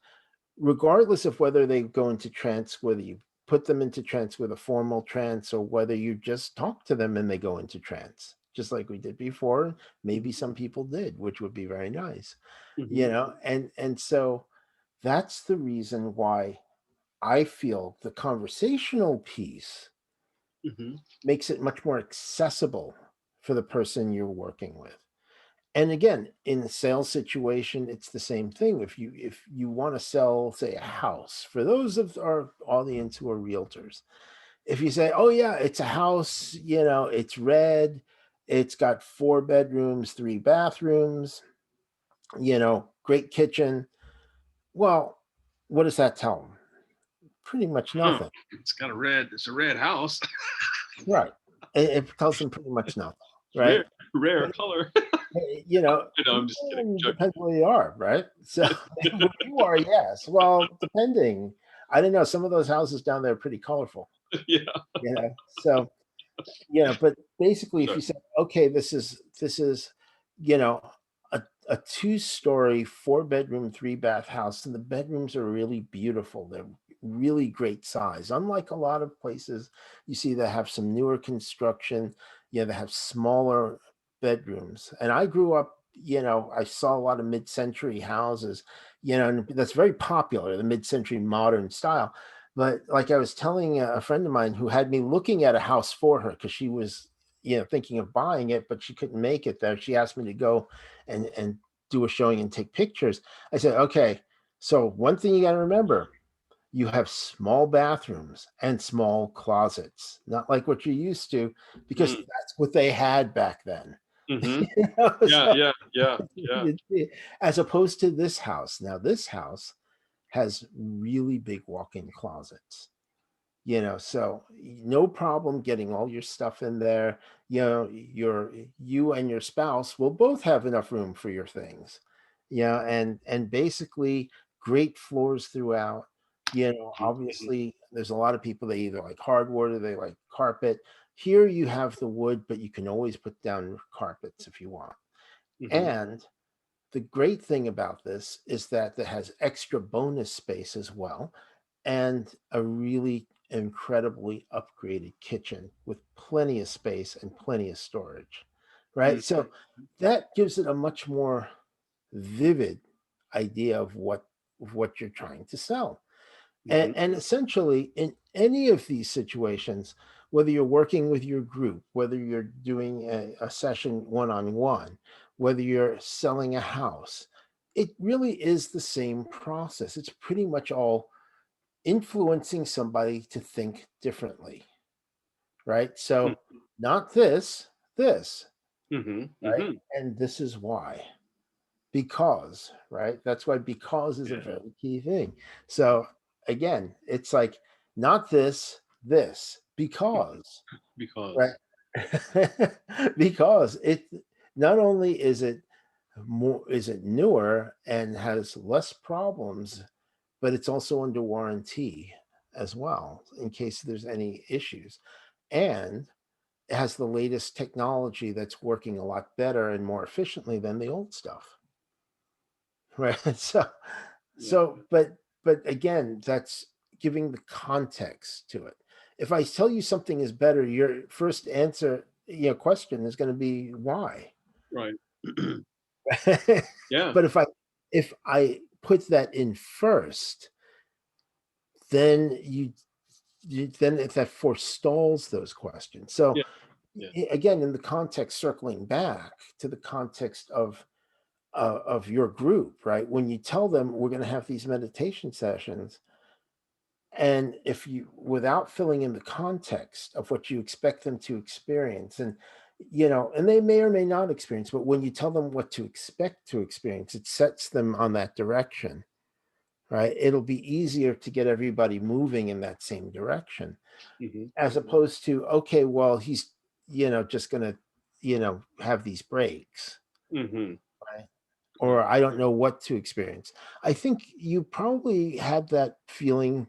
regardless of whether they go into trance, whether you put them into trance with a formal trance, or whether you just talk to them and they go into trance, just like we did before. Maybe some people did, which would be very nice, Hmm. and so that's the reason why I feel the conversational piece Hmm. makes it much more accessible for the person you're working with. And again, in a sales situation, it's the same thing. If you want to sell, say, a house, for those of our audience who are realtors, if you say, "Oh yeah, it's a house, it's red, it's got 4 bedrooms, 3 bathrooms, great kitchen," well, what does that tell them? Pretty much Huh. nothing. It's a red house. Right. It tells them pretty much nothing, right? rare, rare But, color. you know, I know, I'm just kidding. it Joking. depends where you are, right? So where you are, yes. Well, depending. I don't know. Some of those houses down there are pretty colorful, Yeah. So, but basically if Sorry. you say, okay, this is, you know, a 2-story, 4 bedroom, 3 bath house, and the bedrooms are really beautiful. They're really great size. Unlike a lot of places you see that have some newer construction, that have smaller bedrooms. And I grew up, I saw a lot of mid-century houses, and that's very popular, the mid-century modern style. But like I was telling a friend of mine who had me looking at a house for her because she was, thinking of buying it, but she couldn't make it there. She asked me to go and do a showing and take pictures. I said, okay, so one thing you got to remember, you have small bathrooms and small closets, not like what you're used to, because Mm. that's what they had back then. Hmm. Yeah, So, yeah, yeah, yeah. as opposed to this house. Now, this house has really big walk-in closets, so no problem getting all your stuff in there. You and your spouse will both have enough room for your things. And basically great floors throughout. Hmm. Obviously there's a lot of people that either like hardwood or they like carpet. Here you have the wood, but you can always put down carpets if you want. Hmm. And the great thing about this is that it has extra bonus space as well, and a really incredibly upgraded kitchen with plenty of space and plenty of storage, right? Hmm. So that gives it a much more vivid idea of what you're trying to sell. And, Hmm. and essentially, in any of these situations, whether you're working with your group, whether you're doing a session one on one, whether you're selling a house, it really is the same process. It's pretty much all influencing somebody to think differently, right? So, not this, Hmm. right? Hmm. And this is why. Because, right? That's why because is a Yeah, very key thing. So again, it's like not this, because, right? because. Because it not only is it more, is it newer and has less problems, but it's also under warranty as well in case there's any issues. And it has the latest technology that's working a lot better and more efficiently than the old stuff. Right. So, Yeah. but again, that's giving the context to it. If I tell you something is better, your first answer, question is going to be why. Right. Yeah. But if I put that in first, then then if that forestalls those questions. So Yeah. Yeah. again, in the context, circling back to the context of your group, right? When you tell them we're going to have these meditation sessions, and if you, without filling in the context of what you expect them to experience, and they may or may not experience, but when you tell them what to expect to experience, it sets them on that direction, right? It'll be easier to get everybody moving in that same direction, Hmm. as opposed to, okay, well, he's, just going to, have these breaks, Hmm. right? Right. Or I don't know what to experience. I think you probably had that feeling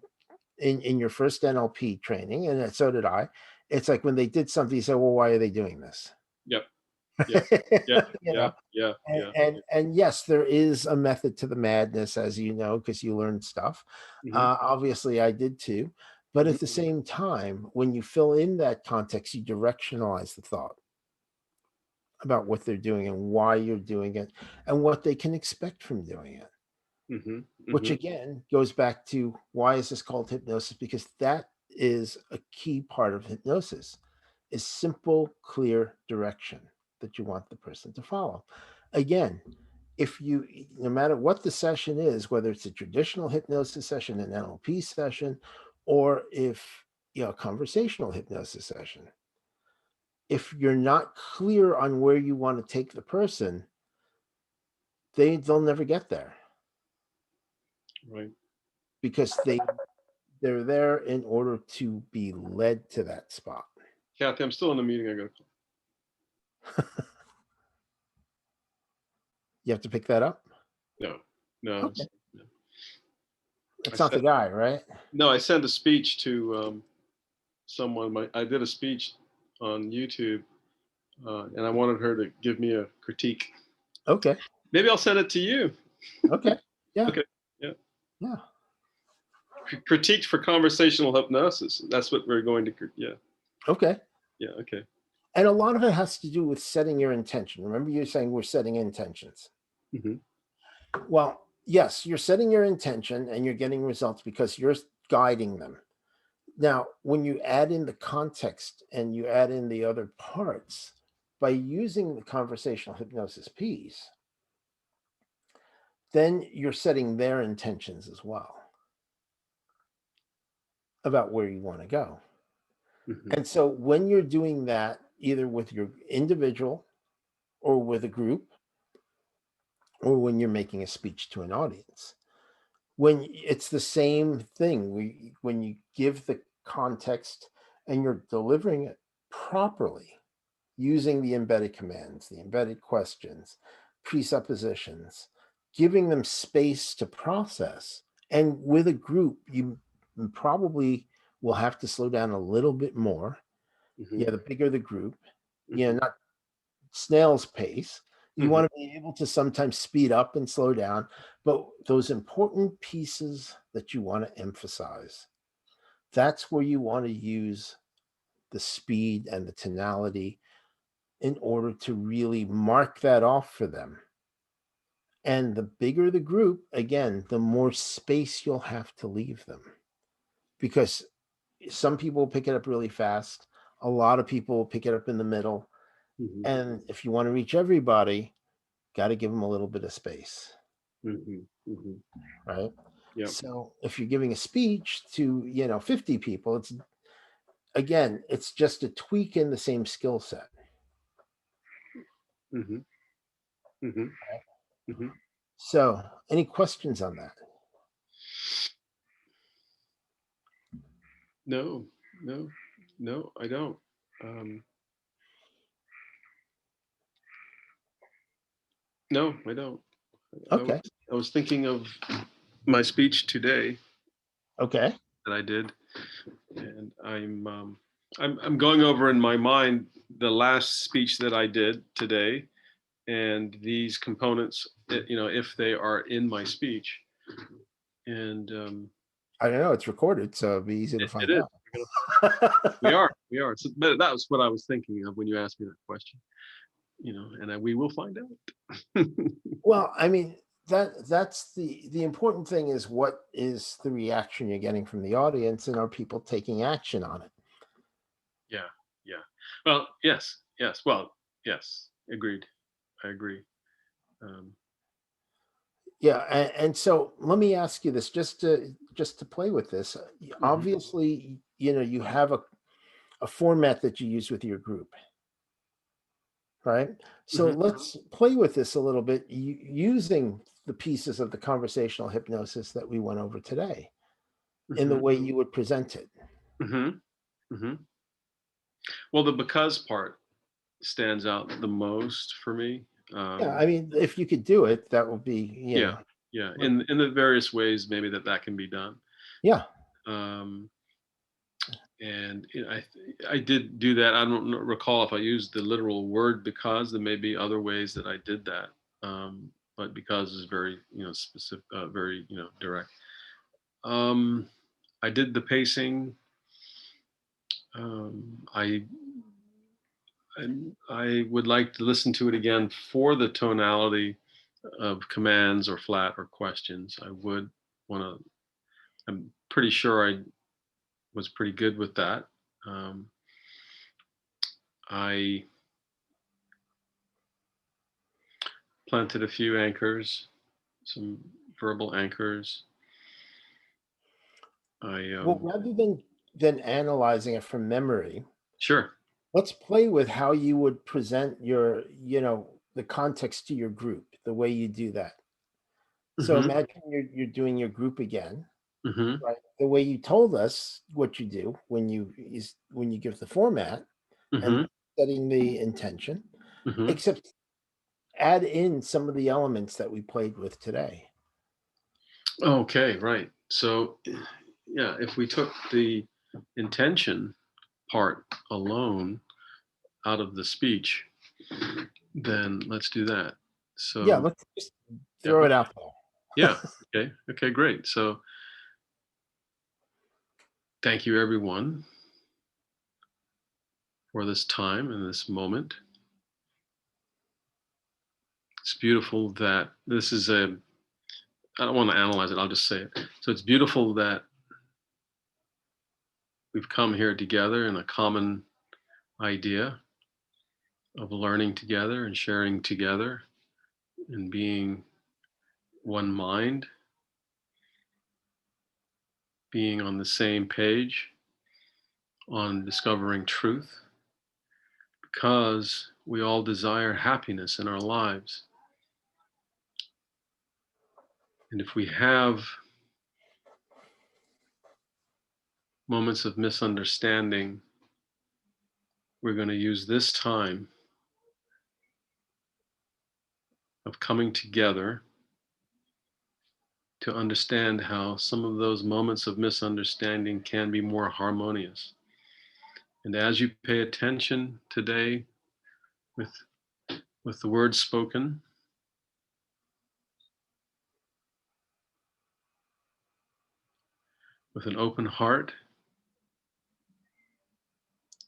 in your first NLP training, and so did I. It's like when they did something, you say, "Well, why are they doing this?" Yep. Yeah. Yeah. you Yeah. know, Yeah. and, Yeah. and and yes, there is a method to the madness, as you know, because you learned stuff. Hmm. Obviously, I did too. But Hmm. at the same time, when you fill in that context, you directionalize the thought about what they're doing and why you're doing it and what they can expect from doing it. Hmm. Which Hmm. again goes back to, why is this called hypnosis? Because that is a key part of hypnosis, is simple, clear direction that you want the person to follow. Again, if you, no matter what the session is, whether it's a traditional hypnosis session, an NLP session, or if a conversational hypnosis session, if you're not clear on where you want to take the person, they'll never get there, Right. because they're there in order to be led to that spot. Kathy, I'm still in the meeting. I got to. You have to pick that up. No. No. Okay, No. I it's not the said guy, right? no. I sent a speech to someone. I did a speech on YouTube, and I wanted her to give me a critique. Okay, Maybe I'll send it to you. okay, yeah, Okay. Yeah. yeah, Critiqued for conversational hypnosis. That's what we're going to. Yeah. okay. Yeah. Okay. And a lot of it has to do with setting your intention. Remember, you're saying we're setting intentions. Hmm. Well, yes, you're setting your intention and you're getting results because you're guiding them. Now, when you add in the context and you add in the other parts, by using the conversational hypnosis piece, then you're setting their intentions as well about where you want to go. Hmm. And so when you're doing that, either with your individual or with a group, or when you're making a speech to an audience, when it's the same thing, when you give the context and you're delivering it properly, using the embedded commands, the embedded questions, presuppositions, giving them space to process. And with a group, you probably will have to slow down a little bit more. Hmm. Yeah, the bigger the group, Hmm. not snail's pace. You Hmm. want to be able to sometimes speed up and slow down, but those important pieces that you want to emphasize, that's where you want to use the speed and the tonality in order to really mark that off for them. And the bigger the group, again, the more space you'll have to leave them, because some people will pick it up really fast. A lot of people will pick it up in the middle. Hmm. And if you want to reach everybody, got to give them a little bit of space, Hmm. Hmm. right? Yeah. So if you're giving a speech to, 50 people, it's just a tweak in the same skill set. Hmm. Hmm. Hmm. So any questions on that? No. No. No. I don't. Um, No, I don't. I was Okay. I was thinking of my speech today Okay. that I did, and I'm going over in my mind the last speech that I did today, and these components, if they are in my speech, and I don't know. It's recorded, so it'd be easy to it find is. out. We are. So, but that was what I was thinking of when you asked me that question. And we will find out. Well, I mean, that's the important thing is what is the reaction you're getting from the audience, and are people taking action on it? Yeah, yeah. Well, yes, yes. Well, yes. Agreed. I agree. Um, Yeah, and so let me ask you this, just to play with this. mhm, Obviously, you have a format that you use with your group, right? So mhm, let's play with this a little bit, using the pieces of the conversational hypnosis that we went over today in the mhm, way you would present it. mhm, mhm. Well, the because part stands out the most for me. Yeah, I mean, if you could do it, that would be, Yeah, yeah. like, In the various ways, maybe that can be done. yeah. Um, and I did do that. I don't recall if I used the literal word because. There may be other ways that I did that. But because is very specific, very direct. Um, I did the pacing. I would like to listen to it again for the tonality of commands or flat or questions. I would want to. I'm pretty sure I was pretty good with that. Um, I planted a few anchors, some verbal anchors. I Well, rather than analyzing it from memory, Sure. let's play with how you would present the context to your group, the way you do that. So Hmm. imagine you're doing your group again, Hmm. right? The way you told us what you do when you give the format and Hmm. setting the intention, Hmm. except add in some of the elements that we played with today. Okay, right. So, yeah, if we took the intention part alone out of the speech, then let's do that. Yeah, So, let's just yeah, throw it okay, out there. yeah, okay, okay, great. So, thank you everyone for this time and this moment. It's beautiful that this is a, I don't want to analyze it, I'll just say it. So, it's beautiful that we've come here together in a common idea of learning together and sharing together and being one mind, being on the same page on discovering truth, because we all desire happiness in our lives. And if we have moments of misunderstanding, we're going to use this time of coming together to understand how some of those moments of misunderstanding can be more harmonious. And as you pay attention today with the words spoken, with an open heart,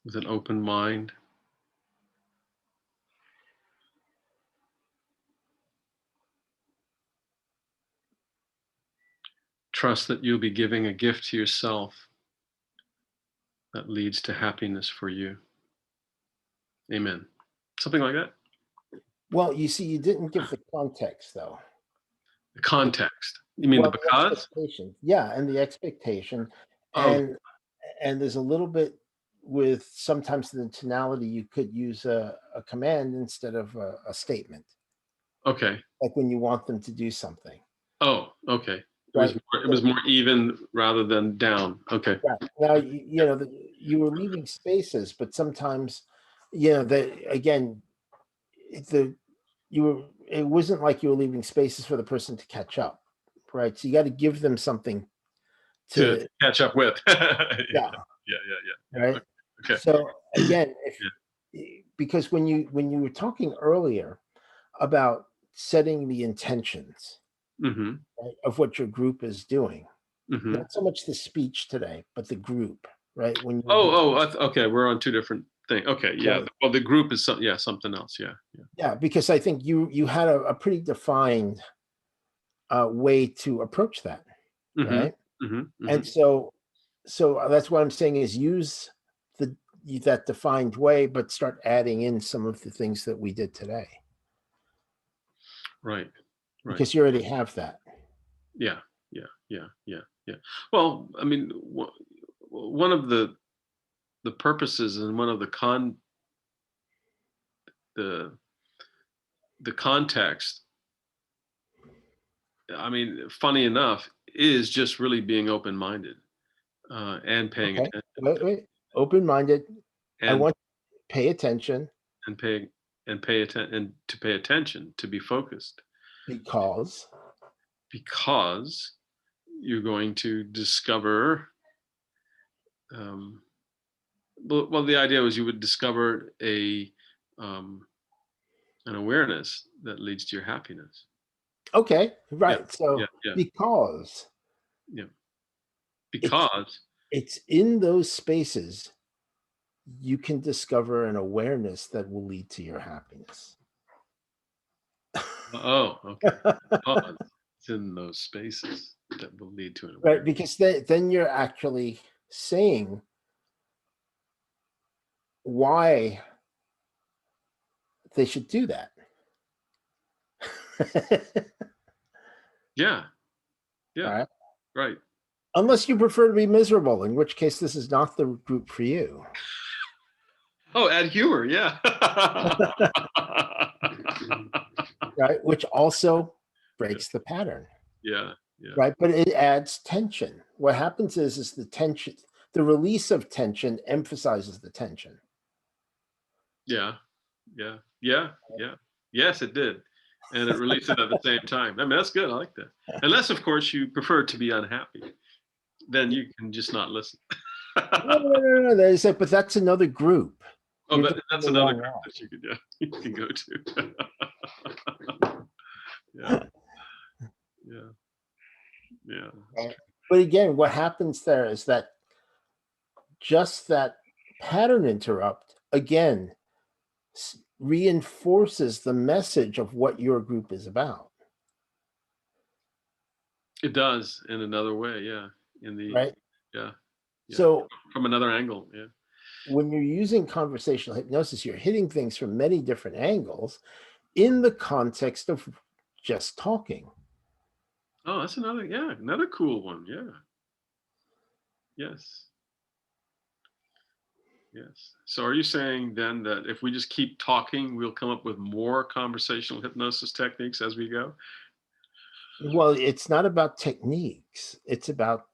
with an open mind, trust that you'll be giving a gift to yourself that leads to happiness for you. Amen. Something like that. Well, you see, you didn't give the context though. The The context. You mean the Well, the because? expectation. Yeah, and the expectation, Oh, and there's a little bit with sometimes the tonality, you could use a command instead of a statement, okay. like when you want them to do something, Oh, okay. right? It was So, more even rather than down. Okay. right. Now, you were leaving spaces, but sometimes, that again, the you were it wasn't like you were leaving spaces for the person to catch up, right? So you got to give them something To to, catch up with. Yeah, yeah, yeah. right. Okay. So again, Yeah. because when you were talking earlier about setting the intentions, Mm-hmm. right, of what your group is doing, Mm-hmm. not so much the speech today, but the group, right? When you're Okay. We're on two different things. Okay. Yeah. right, Well, the group is something else. Yeah. Yeah. yeah, because I think you had a pretty defined way to approach that, Mm-hmm. right? Mm-hmm. Mm-hmm. And so that's what I'm saying is use the that defined way, but start adding in some of the things that we did today Right. Right. because you already have that. Yeah. Yeah. Yeah. Yeah. Yeah. Well, I mean, one of the purposes and one of the the context, I mean, funny enough, is just really being open-minded, and paying Okay. attention Wait. Open-minded. I and want you to pay attention and pay and to pay attention, to be focused, because because you're going to discover, um, well, the idea was you would discover um, an awareness that leads to your happiness. okay, Yeah, right. yeah, So yeah, because yeah. it's Because it's in those spaces you can discover an awareness that will lead to your happiness. oh, okay. Because it's in those spaces that will lead to an Right, awareness. because then you're actually saying why they should do that. Yeah, All yeah, right. right. Unless you prefer to be miserable, in which case this is not the group for you. Oh, add humor, yeah. Right, which also Yeah, breaks the pattern. yeah, yeah, Right, but it adds tension. What happens is the tension, the release of tension emphasizes the tension. yeah, yeah, yeah, yeah. Yes, it did. And it released it at the same time. I mean, that's good. I like that. Unless, of course, you prefer to be unhappy, then you can just not listen. No. They say, but that's another group. Oh, You're but going that's the another wrong group route. that you could, yeah, you can go to. Yeah, yeah, yeah. That's Right. true. But again, what happens there is that just that pattern interrupt again reinforces the message of what your group is about. It does in another way, yeah. In the Right. Yeah, yeah. So From another angle, yeah. when you're using conversational hypnosis, you're hitting things from many different angles in the context of just talking. Oh, that's another cool one. Yeah. Yes. Yes. So are you saying then that if we just keep talking, we'll come up with more conversational hypnosis techniques as we go? Well, it's not about techniques, it's about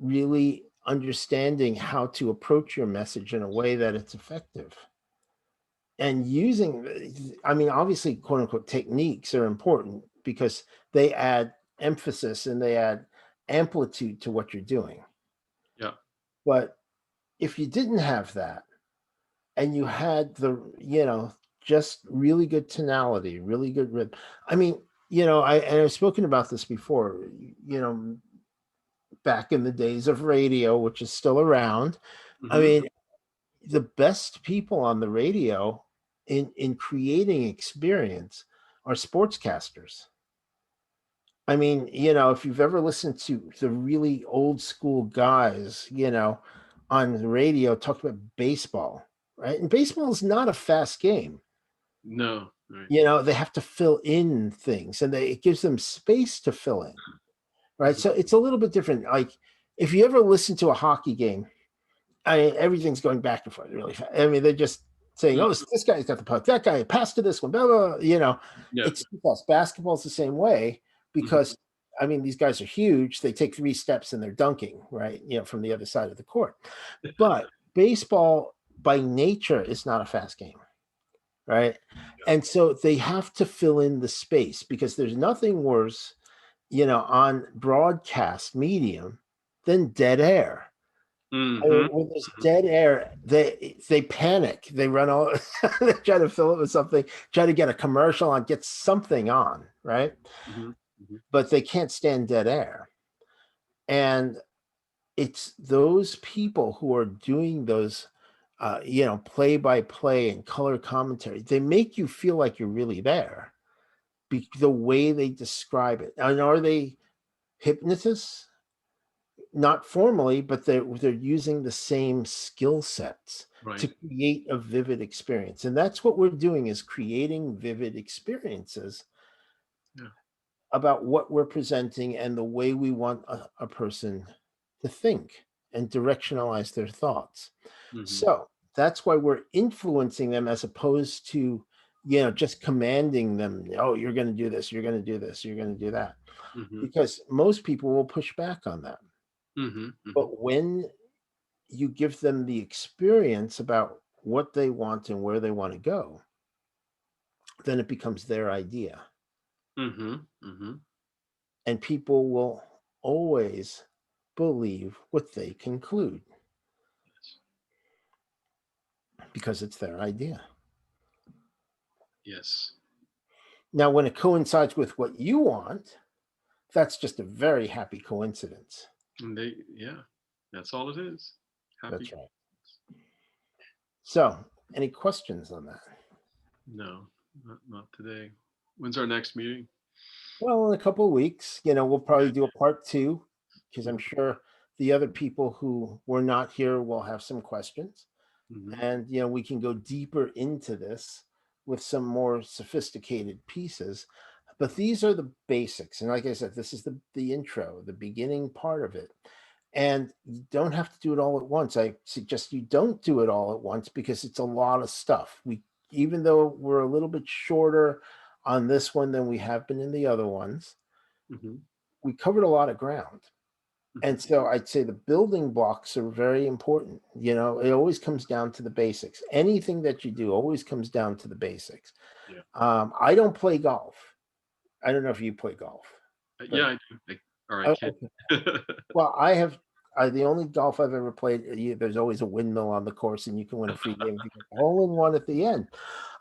really understanding how to approach your message in a way that it's effective. And using, I mean, obviously, quote unquote, techniques are important because they add emphasis and they add amplitude to what you're doing. Yeah. But if you didn't have that and you had just really good tonality, really good rhythm. I mean, I've spoken about this before, back in the days of radio, which is still around. I Hmm. mean, the best people on the radio in creating experience are sportscasters. I mean, if you've ever listened to the really old school guys, on the radio talk about baseball, right? And baseball is not a fast game. No. Right. They have to fill in things and it gives them space to fill in, right? Mhm. So it's a little bit different. Like if you ever listen to a hockey game, I mean, everything's going back and forth really fast. I mean, they're just saying, Mm. "Oh, this guy's got the puck. That guy passed to this one." Blah, blah, blah. Yeah. It's too fast. Basketball's the same way Hmm. because I mean, these guys are huge. They take 3 steps and they're dunking, right? From the other side of the court. But baseball, by nature, is not a fast game, right? And so they have to fill in the space because there's nothing worse, on broadcast medium than dead air. I mean, Mm-hmm. when there's dead air, they panic. They run all they try to fill it with something, try to get a commercial on, get something on, right? Mm-hmm. Hmm. But they can't stand dead air. And it's those people who are doing those play by play and color commentary. They make you feel like you're really there. The way they describe it. And are they hypnotists? Not formally, but they're using the same skill sets to Right. create a vivid experience. And that's what we're doing, is creating vivid experiences Yeah. about what we're presenting and the way we want a person to think and directionalize their thoughts. Mm-hmm. So that's why we're influencing them, as opposed to, just commanding them. Oh, you're going to do this, you're going to do this, you're going to do that. Mm-hmm. Because most people will push back on that. Mm-hmm. Mm-hmm. But when you give them the experience about what they want and where they want to go, then it becomes their idea. Mm-hmm. Mm-hmm. And people will always believe what they conclude Yes. because it's their idea. Yes. Now, when it coincides with what you want, that's just a very happy coincidence. And yeah, that's all it is. Happy. That's right. So, any questions on that? No, not today. When's our next meeting? Well, in a couple of weeks, we'll probably do a part two, because I'm Mhm. sure the other people who were not here will have some questions. Mhm. And we can go deeper into this with some more sophisticated pieces, but these are the basics. And like I said, this is the intro, the beginning part of it. And you don't have to do it all at once. I suggest you don't do it all at once, because it's a lot of stuff. Even though we're a little bit shorter on this one than we have been in the other ones, Mhm. we covered a lot of ground. And Mhm. so I'd say the building blocks are very important. It always comes down to the basics. Anything that you do always comes down to the basics. Yeah. I don't play golf. I don't know if you play golf, Yeah, but I do. Or I can. okay. Well, the only golf I've ever played. There's always a windmill on the course, and you can win a free game if you get a hole in one at the end.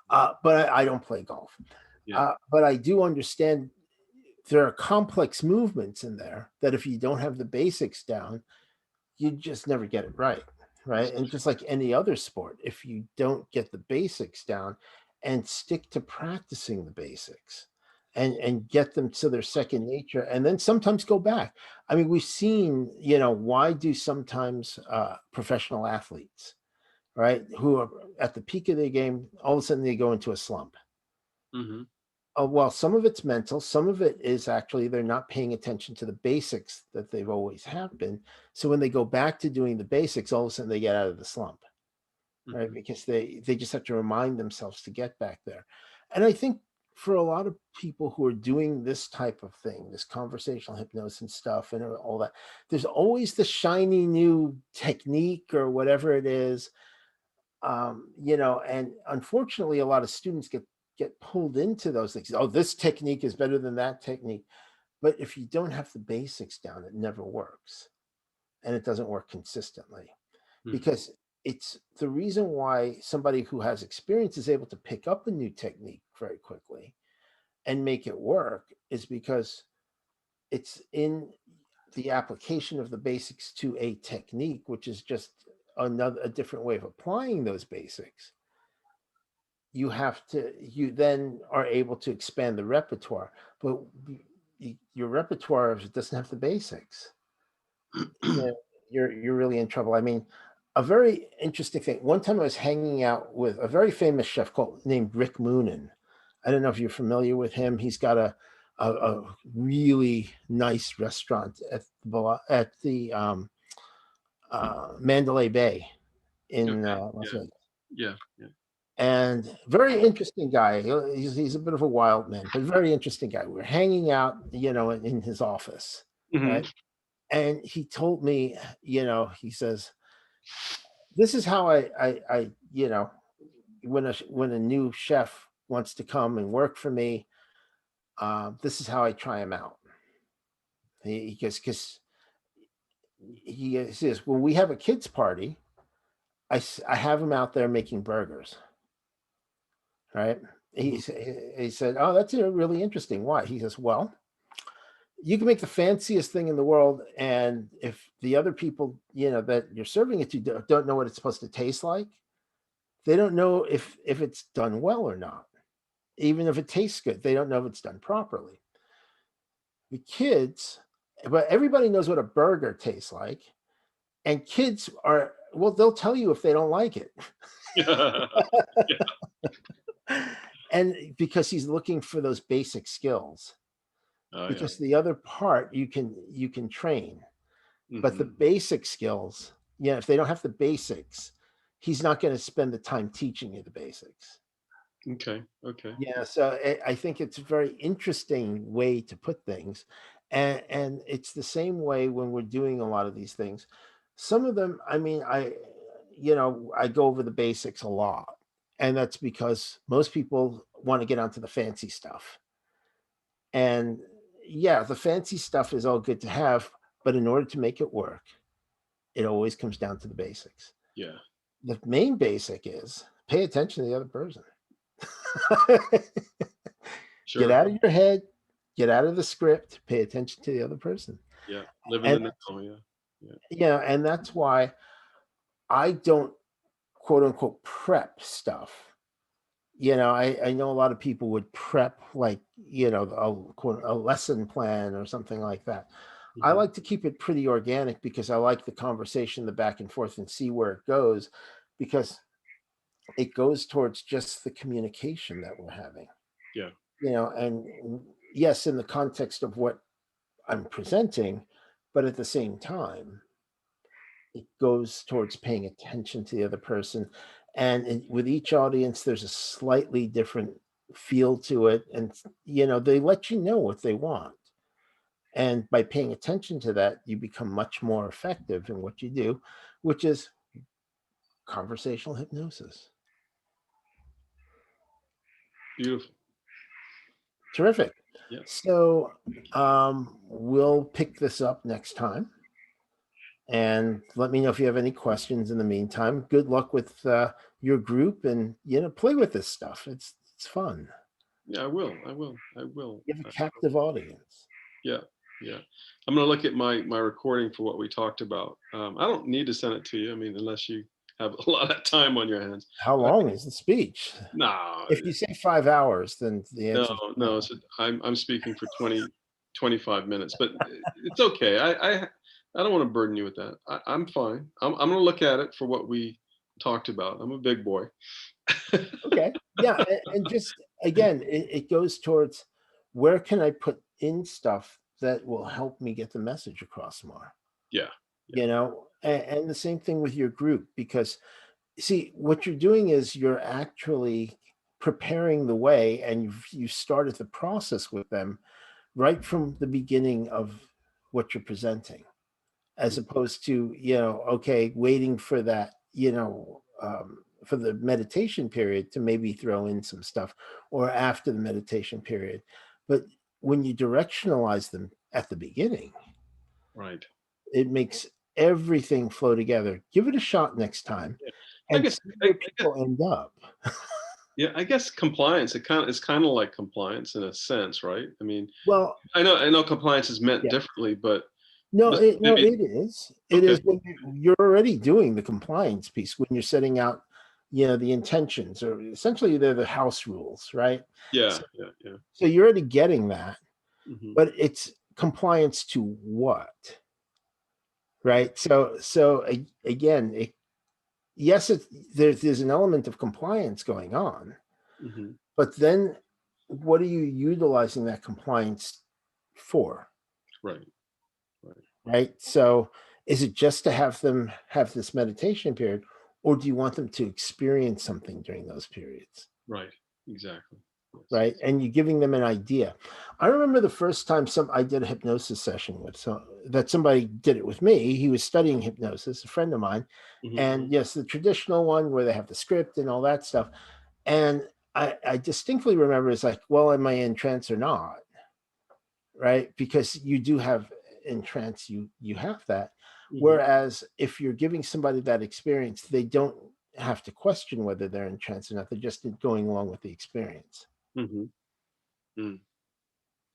But I don't play golf. Yeah. But I do understand there are complex movements in there that, if you don't have the basics down, you just never get it right. Yes. Right. And just like any other sport, if you don't get the basics down and stick to practicing the basics and get them to their second nature, and then sometimes go back. I mean, we've seen, why do sometimes professional athletes, right, who are at the peak of their game, all of a sudden they go into a slump? Mhm. Well, some of it's mental, some of it is actually they're not paying attention to the basics that they've always have been. So when they go back to doing the basics, all of a sudden they get out of the slump, right? Mhm. Because they just have to remind themselves to get back there. And I think for a lot of people who are doing this type of thing, this conversational hypnosis and stuff and all that, there's always the shiny new technique or whatever it is. And unfortunately a lot of students get pulled into those things. Oh, this technique is better than that technique. But if you don't have the basics down, it never works. And it doesn't work consistently, Mhm. because it's the reason why somebody who has experience is able to pick up a new technique very quickly and make it work, is because it's in the application of the basics to a technique, which is just a different way of applying those basics. You then are able to expand the repertoire. But your repertoire, if it doesn't have the basics, yeah, you're really in trouble. I mean, a very interesting thing. One time I was hanging out with a very famous chef named Rick Moonen. I don't know if you're familiar with him. He's got a really nice restaurant at the Mandalay Bay in Okay. Las Yeah. Vegas. Yeah. Yeah. And very interesting guy. He's a bit of a wild man, but very interesting guy. We're hanging out, in his office, Mhm. right? And he told me, he says, "This is how I when a new chef wants to come and work for me, this is how I try him out. He goes, because he says, when we have a kids party, I have him out there making burgers, right? Mhm. He said, oh, that's really interesting. Why? He says, well, you can make the fanciest thing in the world, and if the other people, that you're serving it to don't know what it's supposed to taste like, they don't know if it's done well or not. Even if it tastes good, they don't know if it's done properly. The kids, but everybody knows what a burger tastes like, and kids are, well, they'll tell you if they don't like it. Yeah. And because he's looking for those basic skills, Oh, yeah. because the other part you can train, but the Mhm. basic skills, if they don't have the basics, he's not going to spend the time teaching you the basics. Okay. Okay. Yeah, so I think it's a very interesting way to put things, and it's the same way when we're doing a lot of these things. Some of them, I mean, I go over the basics a lot, and that's because most people want to get onto the fancy stuff. And yeah, the fancy stuff is all good to have, but in order to make it work, it always comes down to the basics. Yeah. The main basic is pay attention to the other person. Get Sure. out of your head, get out of the script, pay attention to the other person. Yeah. Live in And the now. Yeah. Yeah. and that's why I don't quote unquote prep stuff. I know a lot of people would prep, like, a lesson plan or something like that. I Mhm. like to keep it pretty organic because I like the conversation, the back and forth, and see where it goes, because it goes towards just the communication that we're having. Yeah. And yes, in the context of what I'm presenting, but at the same time, it goes towards paying attention to the other person. And with each audience, there's a slightly different feel to it. And, they let you know what they want. And by paying attention to that, you become much more effective in what you do, which is conversational hypnosis. Beautiful. Terrific. Yeah. So we'll pick this up next time. And let me know if you have any questions in the meantime. Good luck with your group, and play with this stuff. It's fun. Yeah. I will. I will. I will. You have a captive audience. Yeah. Yeah. I'm gonna look at my recording for what we talked about. I don't need to send it to you. I mean, unless you have a lot of time on your hands. How I long is the speech? No, If you say 5 hours, then the no, answer is no. no. I'm speaking for 25 minutes, but it's okay. I don't want to burden you with that. I'm fine. I'm going to look at it for what we talked about. I'm a big boy. Okay. Yeah. And just again, it goes towards, where can I put in stuff that will help me get the message across more? Yeah, yeah, And the same thing with your group, because see, what you're doing is you're actually preparing the way, and you started the process with them right from the beginning of what you're presenting, as mm, opposed to, okay, waiting for that, for the meditation period to maybe throw in some stuff, or after the meditation period. But when you directionalize them at the beginning, right. it makes everything flow together. Give it a shot next time Yeah. I and guess, see I where guess, people end up. yeah, I guess compliance. It's kind of like compliance in a sense, right? I mean, Well, I know compliance is meant yeah. differently, but No, listen, it no, maybe it is. It okay. is when you're already doing the compliance piece, when you're setting out, the intentions, or essentially they're the house rules, right? Yeah, So, yeah, yeah. so you're already getting that, Hmm. but it's compliance to what, right? So again, yes, there's an element of compliance going on, Hmm. but then what are you utilizing that compliance for? Right, right, Right? So is it just to have them have this meditation period, or do you want them to experience something during those periods? right. Exactly. Yes. right? And you're giving them an idea. I remember the first time I did a hypnosis session with that somebody did it with me. He was studying hypnosis, a friend of mine, Mhm. and yes, the traditional one where they have the script and all that stuff. And I distinctly remember it's like, well, am I in trance or not? Right? Because you do have in trance, you have that. Mhm. Whereas if you're giving somebody that experience, they don't have to question whether they're in trance or not. They're just going along with the experience. Mhm. Mm.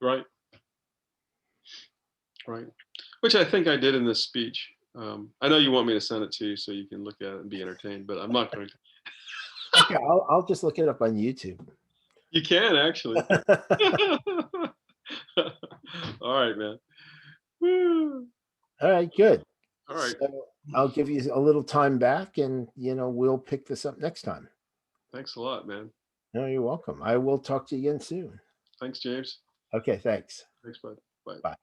Right. Right. Which I think I did in this speech. I know you want me to send it to you so you can look at it and be entertained, but I'm not going to. Okay, I'll just look it up on YouTube. You can actually. All right, man. Woo. All right, good. All right. So I'll give you a little time back, and we'll pick this up next time. Thanks a lot, man. No, you're welcome. I will talk to you again soon. Thanks, James. Okay, thanks. Thanks, bud. Bye. Bye.